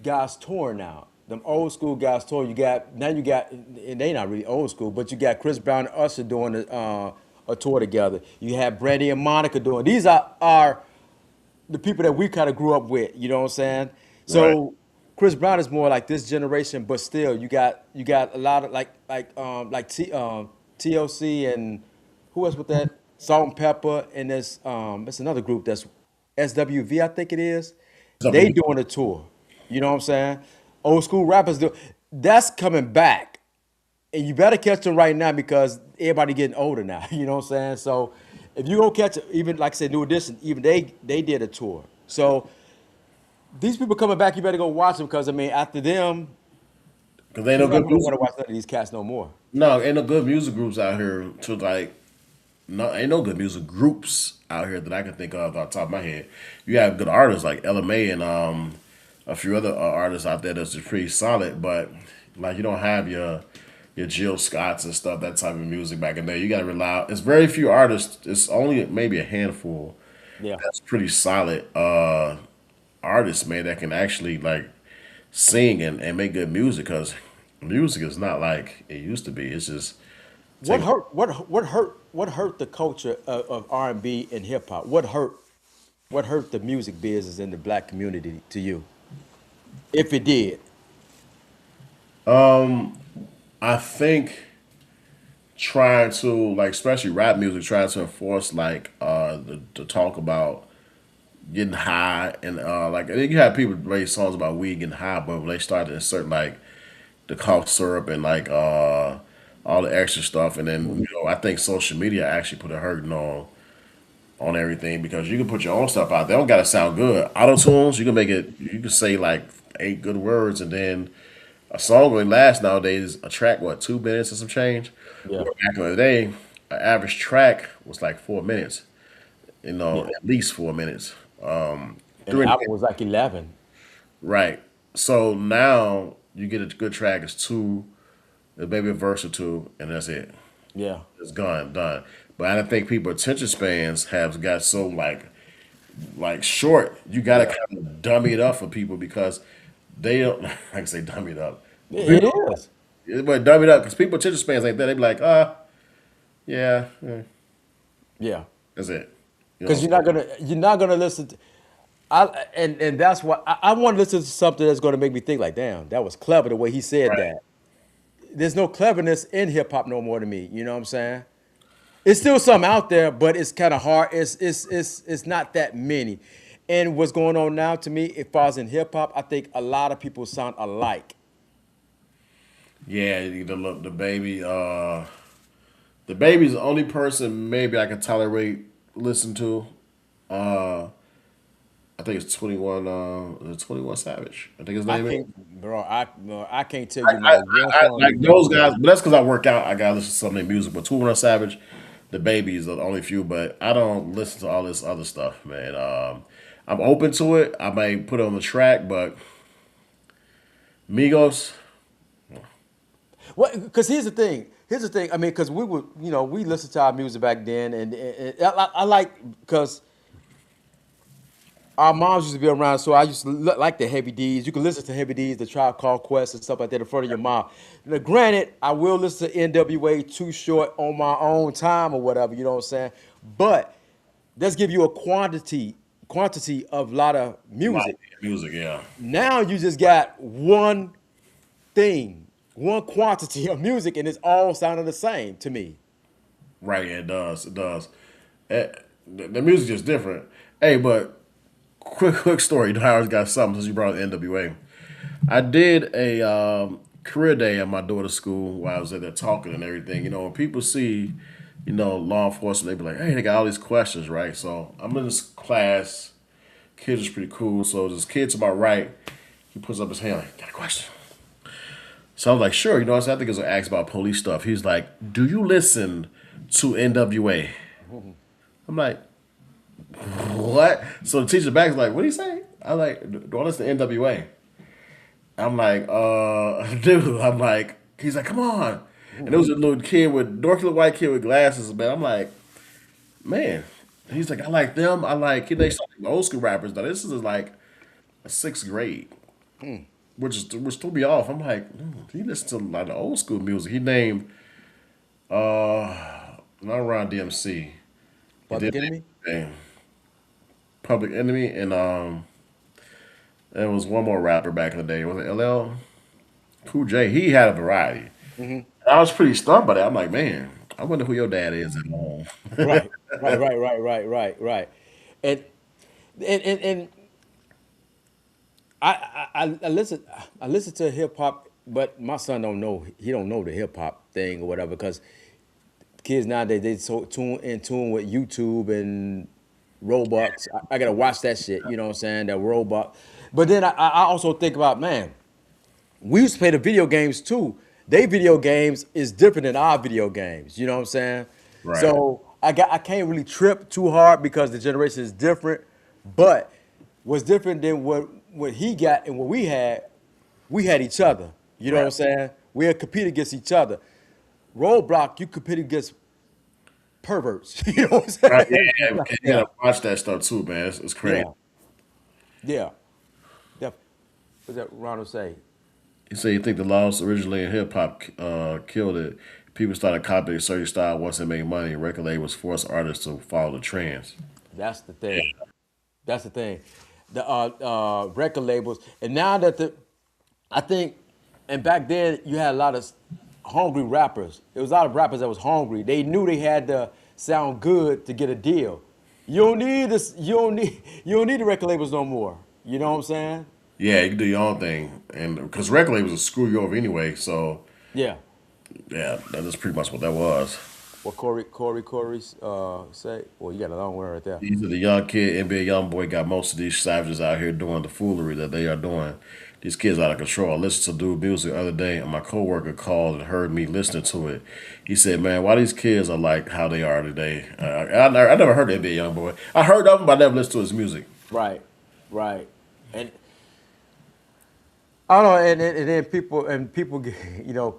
[SPEAKER 1] guys touring now. Them old school guys touring. You got, and they not really old school, but you got Chris Brown and Usher doing a tour together. You have Brandy and Monica doing. These are the people that we kind of grew up with. You know what I'm saying?
[SPEAKER 2] Right.
[SPEAKER 1] So Chris Brown is more like this generation, but still you got a lot of like TLC and who else with that Salt and Pepper, and there's another group that's SWV, I think it is. They
[SPEAKER 2] W.
[SPEAKER 1] doing a tour. You know what I'm saying? Old school rappers do. That's coming back, and you better catch them right now because everybody getting older now. You know what I'm saying? So if you go catch it, even like I said, New Edition, even they did a tour. So these people coming back, you better go watch them because I mean, after them,
[SPEAKER 2] Because ain't no
[SPEAKER 1] you're not
[SPEAKER 2] good
[SPEAKER 1] gonna
[SPEAKER 2] music.
[SPEAKER 1] want to watch none of these cats no more.
[SPEAKER 2] No, ain't no good music groups out here to like. No, ain't no good music groups out here that I can think of off the top of my head. You have good artists like LMA and a few other artists out there that's just pretty solid, but like you don't have your Jill Scotts and stuff, that type of music back in there. You got to rely. It's very few artists. It's only maybe a handful
[SPEAKER 1] Yeah.
[SPEAKER 2] that's pretty solid artists, man, that can actually like sing and make good music. Because music is not like it used to be. It's just
[SPEAKER 1] What
[SPEAKER 2] take.
[SPEAKER 1] hurt? What hurt the culture of R&B and hip hop? What hurt? What hurt the music business in the black community to you, if it did?
[SPEAKER 2] I think trying to like, especially rap music, trying to enforce like the talk about getting high and like, and then you have people raise songs about weed getting high, but when they start to insert like the cough syrup and like all the extra stuff, and then
[SPEAKER 1] Mhm.
[SPEAKER 2] I think social media actually put a hurting on everything because you can put your own stuff out. They don't gotta sound good. Auto tunes, you can make it. You can say like 8 good words, and then a song only lasts nowadays. A track, what, 2 minutes or some change?
[SPEAKER 1] Yeah,
[SPEAKER 2] Where back in the day, an average track was like 4 minutes.
[SPEAKER 1] yeah.
[SPEAKER 2] At least 4 minutes.
[SPEAKER 1] And the
[SPEAKER 2] Three,
[SPEAKER 1] album was like 11.
[SPEAKER 2] right. So now you get a good track. It's two, maybe a verse or two, and that's it.
[SPEAKER 1] Yeah,
[SPEAKER 2] It's gone, done. But I don't think people attention spans have got so like short. You got to
[SPEAKER 1] yeah.
[SPEAKER 2] kind of dummy it up for people because they don't. I can say dummy it up.
[SPEAKER 1] It is.
[SPEAKER 2] But dummy it up because people attention spans ain't that. They be like, yeah,
[SPEAKER 1] Yeah.
[SPEAKER 2] that's it. You know what
[SPEAKER 1] Because
[SPEAKER 2] I'm
[SPEAKER 1] you're not gonna listen to, and that's why I want to listen to something that's gonna make me think like, damn, that was clever the way he said
[SPEAKER 2] saying?
[SPEAKER 1] that. There's no cleverness in hip hop no more to me. You know what I'm saying? It's still some out there, but it's kind of hard. It's not that many. And what's going on now to me, if I was in hip hop, I think a lot of people sound alike.
[SPEAKER 2] Yeah, the baby. The baby's the only person maybe I can tolerate listen to. Uh, I think it's 21. 21 Savage. I think his
[SPEAKER 1] I
[SPEAKER 2] name is.
[SPEAKER 1] can't, bro. I can't tell you
[SPEAKER 2] I,
[SPEAKER 1] not one
[SPEAKER 2] I
[SPEAKER 1] song
[SPEAKER 2] like
[SPEAKER 1] his name
[SPEAKER 2] those
[SPEAKER 1] is.
[SPEAKER 2] guys, but that's because I work out. I gotta listen to some of their music. But 21 Savage, the babies are the only few. But I don't listen to all this other stuff, man. I'm open to it. I may put it on the track, but Migos,
[SPEAKER 1] What? Because here's the thing. Here's the thing. I mean, because we were, we listened to our music back then, and I like because our moms used to be around, so I used to like the Heavy D's. You can listen to Heavy D's, the Tribe Called Quest, and stuff like that in front of your mom. Now, granted, I will listen to NWA Too Short on my own time or whatever. You know what I'm saying? But let's give you a quantity of a lot of
[SPEAKER 2] my
[SPEAKER 1] music.
[SPEAKER 2] music, yeah,
[SPEAKER 1] Now you just got one thing, one quantity of music, and it's all sounding the same to me.
[SPEAKER 2] right. Yeah, it does. It does. Eh, the music is different. Hey, but quick story. Howard's got something since you brought up NWA. I did a career day at my daughter's school while I was at there talking and everything. When people see, law enforcement, they be like, hey, they got all these questions, right? So I'm in this class. Kids is pretty cool. So this kid to my right, he puts up his hand like, got a question. So I was like, sure. What I'm saying? I think it's an ask about police stuff. He's like, do you listen to NWA? I'm like, what? So the teacher back is like, what do you say? I'm like, do I listen to NWA? I'm like, dude, I'm like, he's like, come on. And there was a little kid with, dorky little white kid with glasses, man. I'm like, man. He's like, I like them. I like, they started old school rappers, though. This is like a sixth grade, which threw me off. I'm like, he listens to like the old school music. He named, not around DMC. He did
[SPEAKER 1] Public Enemy?
[SPEAKER 2] name Public Enemy, and there was one more rapper back in the day. Was it LL Cool J? He had a variety. I was pretty stunned by that. I'm like, man, I wonder who your dad is at home.
[SPEAKER 1] Right, right. And and I listen to hip hop, but my son don't know, he don't know the hip hop thing or whatever because kids nowadays they so in tune with YouTube and Roblox. I gotta watch that shit. You know what I'm saying? That Roblox. But then I also think about, man, we used to play the video games too. They video games is different than our video games. You know what I'm saying?
[SPEAKER 2] Right.
[SPEAKER 1] So I can't really trip too hard because the generation is different. But what's different than what he got and what we had each other. You know what
[SPEAKER 2] Right.
[SPEAKER 1] I'm saying? We had compete against each other. Roadblock, you compete against perverts. You know what I'm
[SPEAKER 2] Right. Yeah,
[SPEAKER 1] saying?
[SPEAKER 2] yeah. You
[SPEAKER 1] Yeah,
[SPEAKER 2] gotta watch that stuff too, man. It's crazy.
[SPEAKER 1] yeah, yeah. Def- What's that Ronald say?
[SPEAKER 2] You say you think the laws originally in hip hop killed it. People started copying a certain style once they made money. Record labels forced artists to follow the trends.
[SPEAKER 1] That's the thing. That's the thing. The record labels, and now that I think, and back then you had a lot of hungry rappers. There was a lot of rappers that was hungry. They knew they had to sound good to get a deal. You don't need this. You don't need the record labels no more. You know what I'm saying?
[SPEAKER 2] Yeah, you can do your own thing, and because record labels will screw you over anyway. So
[SPEAKER 1] Yeah.
[SPEAKER 2] yeah, that is pretty much what that was.
[SPEAKER 1] What Corey say? Well, you got a long word right there.
[SPEAKER 2] These are the young kid, NBA young boy got most of these savages out here doing the foolery that they are doing. These kids out of control. I listened to dude music the other day, and my coworker called and heard me listening to it. He said, "Man, why these kids are like how they are today?" I never heard of NBA young boy. I heard of him, but I never listened to his music.
[SPEAKER 1] Right, right. And I don't know, and then people,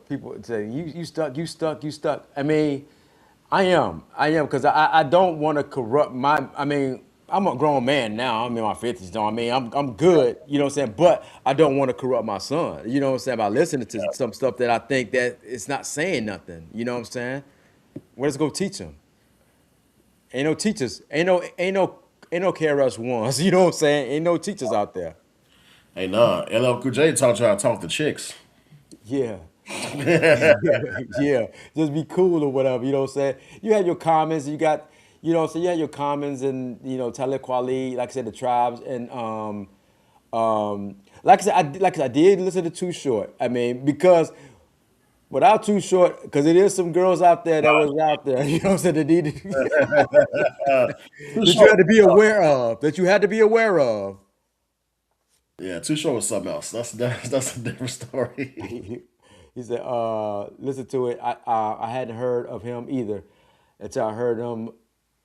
[SPEAKER 1] people say you stuck, you stuck. I mean, I am, because I don't want to corrupt my. I mean, I'm a grown man now. I'm in my 50s, though. I mean, I'm good, you know what I'm saying. But I don't want to corrupt my son, you know what I'm saying, by listening to some stuff that I think that it's not saying nothing. You know what I'm saying? Let's go teach him. Ain't no teachers. Ain't no KRS ones. You know what I'm saying? Ain't no teachers out there.
[SPEAKER 2] Hey, nah, LL Cool J taught you how to talk to chicks.
[SPEAKER 1] Yeah. Yeah, just be cool or whatever. You know what I'm saying? You had your comments. You got, you know what I'm saying. You had your comments and Talib Kweli, like I said, the tribes and like I said, I did listen to Too Short. I mean, because without Too Short, because it is some girls out there that was out there. You know what I'm saying? That needed
[SPEAKER 2] Too
[SPEAKER 1] that you
[SPEAKER 2] short.
[SPEAKER 1] had to be aware of. That you had to be aware of.
[SPEAKER 2] Yeah, too short was something else. That's a different story.
[SPEAKER 1] He said, listen to it. I hadn't heard of him either until I heard him,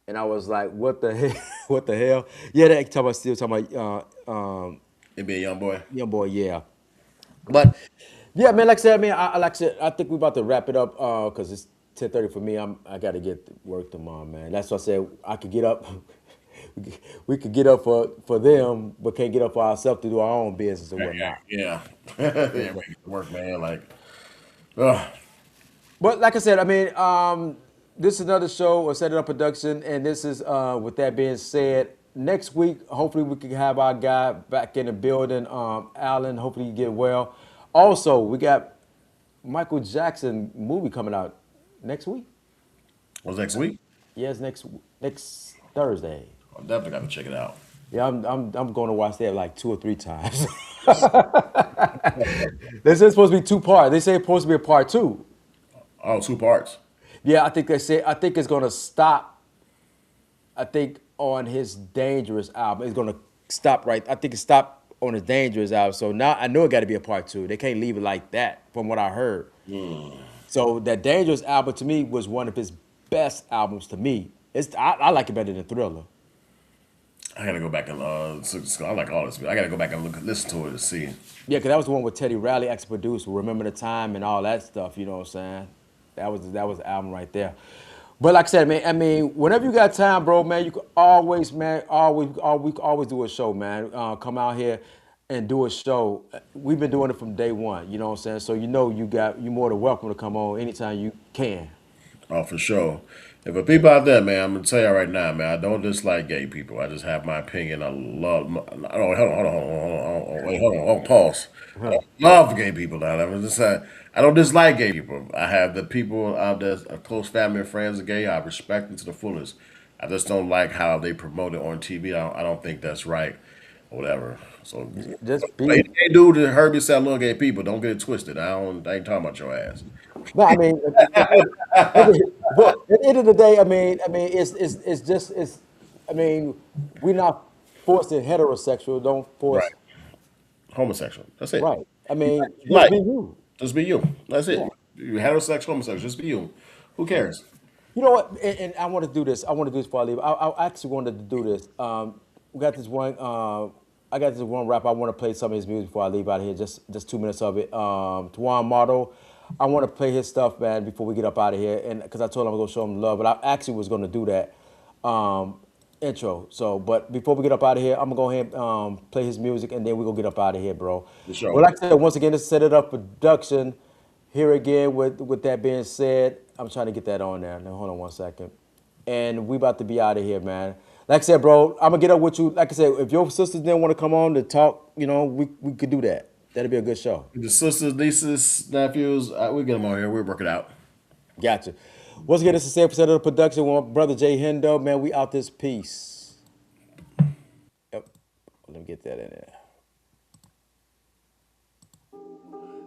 [SPEAKER 1] and I was like, what the hell? What the hell? Yeah, they talking about
[SPEAKER 2] NBA young boy.
[SPEAKER 1] young boy. Yeah, but yeah, man. Like I said, I mean, like I said, I think we're about to wrap it up because it's 10:30 for me. I got to get to work tomorrow, man. That's what I said. I could get up. We could get up for them, but can't get up for ourselves to do our own business or whatnot.
[SPEAKER 2] Yeah, yeah, make it work, man. Like, ugh.
[SPEAKER 1] But like I said, I mean, this is another show of Set It Up Production, and this is, with that being said, next week, hopefully we can have our guy back in the building, Alan. Hopefully you get well. Also, we got Michael Jackson movie coming out next week.
[SPEAKER 2] What's next week?
[SPEAKER 1] Yes, next Thursday.
[SPEAKER 2] I definitely got to check it out.
[SPEAKER 1] Yeah, I'm going to watch that like 2 or 3 times. This is supposed to be 2 parts. They say it's supposed to be a part two.
[SPEAKER 2] Oh, two parts.
[SPEAKER 1] Yeah, I think it's gonna stop. I think on his Dangerous album, it's gonna stop right. I think it stopped on his Dangerous album. So now I know it got to be a part two. They can't leave it like that, from what I heard. So that Dangerous album to me was one of his best albums to me. I like it better than Thriller.
[SPEAKER 2] I gotta go back and I like all this. I gotta go back and listen to it and see.
[SPEAKER 1] Yeah, because that was the one with Teddy Riley actually produced. Remember the Time and all that stuff. You know what I'm saying? That was the album right there. But like I said, man, I mean, whenever you got time, bro, man, you can always, man, always do a show, man. Come out here and do a show. We've been doing it from day one. You know what I'm saying? So you more than welcome to come on anytime you can.
[SPEAKER 2] Oh, for sure. And for people out there, man, I'm gonna tell you right now, man, I don't dislike gay people. I just have my opinion. I love. Wait, hold on, pause. I love gay people now. I'm just saying, I don't dislike gay people. I have the people out there, close family and friends are gay. I respect them to the fullest. I just don't like how they promote it on TV. I don't think that's right, or whatever. So,
[SPEAKER 1] Just
[SPEAKER 2] hey,
[SPEAKER 1] be.
[SPEAKER 2] hey, dude, that heard me say I love gay people. Don't get it twisted. I ain't talking about your ass.
[SPEAKER 1] No, I mean, but at the end of the day, I mean, it's. I mean, we're not forcing heterosexual. Don't force.
[SPEAKER 2] Right. Homosexual. That's it.
[SPEAKER 1] Right. I mean, just
[SPEAKER 2] Like,
[SPEAKER 1] be you.
[SPEAKER 2] just be you. That's it.
[SPEAKER 1] Yeah.
[SPEAKER 2] You heterosexual, homosexual, just be you. Who cares?
[SPEAKER 1] You know what? And I want to do this. I want to do this before I leave. I actually wanted to do this. We got this one. I got this one rap. I want to play some of his music before I leave out of here. Just 2 minutes of it. Tuan Mardo. I want to play his stuff, man, before we get up out of here. And because I told him I'm gonna show him love, but I actually was gonna do that intro. So, but before we get up out of here, I'm gonna go ahead and play his music, and then we gonna get up out of here, bro.
[SPEAKER 2] For sure.
[SPEAKER 1] Well, like I said, once again, this Set It Up Production. Here again, with that being said, I'm trying to get that on there. Now, hold on 1 second. And we about to be out of here, man. Like I said, bro, I'm gonna get up with you. Like I said, if your sisters didn't want to come on to talk, we could do that. That'll be a good show.
[SPEAKER 2] The sisters, nieces, nephews, we get them on here. We'll work it out.
[SPEAKER 1] Gotcha. Once again, this is 7% of the production with my brother Jay Hendo. Man, we out this piece. Yep. Let me get that in there.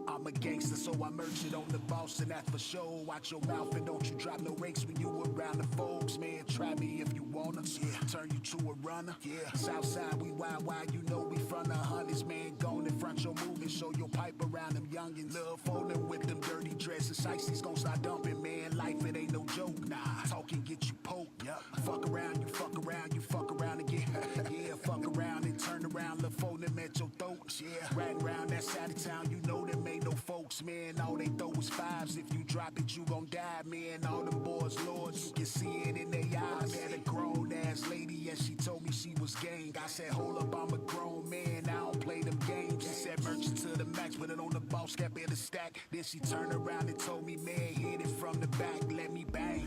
[SPEAKER 3] I'm a gangster, so I merch it on the boss, and that's for sure. Watch your mouth and don't you drop no rakes when you around the folks. Man, try me if you wanna. Yeah, turn you to a runner. Yeah, Southside, we wild, you know we from the hundreds. Man, go in front your move and show your pipe around them youngins. Love folding with them dirty dresses. Icy's gon' start dumping, man. Life, it ain't no joke. Nah, talking get you poked. Yep. Fuck around, you fuck around, you fuck around again. Yeah, fuck around and turn around, look for them at your throat. Yeah, riding around that side of town, you know them ain't no folks, man. All they throw is fives. If you drop it, you gon' die, man. All them boys, lords, you can see it in their eyes. I met a grown ass lady and she told me she was gang. I said, hold up, I'm a grown man, I don't play them games. She said, merchant to the max, put it on the boss, kept in the stack. Then she turned around and told me, man, hit it from the back, let me bang.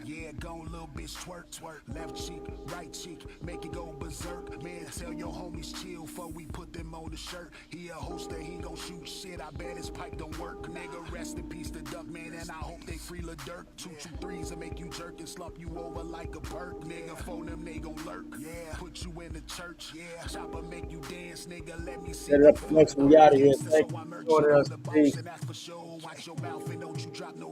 [SPEAKER 3] Yeah, gone little bitch, twerk, twerk. Left cheek, right cheek, make it go berserk. Man, tell your homies chill before we put them on the shirt. He a hoster, he gon' shoot shit, I bet his pipe don't work. Nigga, rest in peace to Duck, man, and I hope they free Lil Durk. 223s will make you jerk and slump you over like a perk. Nigga, phone them, they gon' lurk. Yeah, put you in the church. Yeah, chopper make you dance, nigga, let me see.
[SPEAKER 1] Set it up production. We out of here.
[SPEAKER 3] So
[SPEAKER 1] Thank you
[SPEAKER 3] I merch
[SPEAKER 1] for
[SPEAKER 3] it
[SPEAKER 1] joining
[SPEAKER 3] on
[SPEAKER 1] us.
[SPEAKER 3] the boss,
[SPEAKER 1] Peace.
[SPEAKER 3] and that's for sure. Watch your mouth and don't you drop no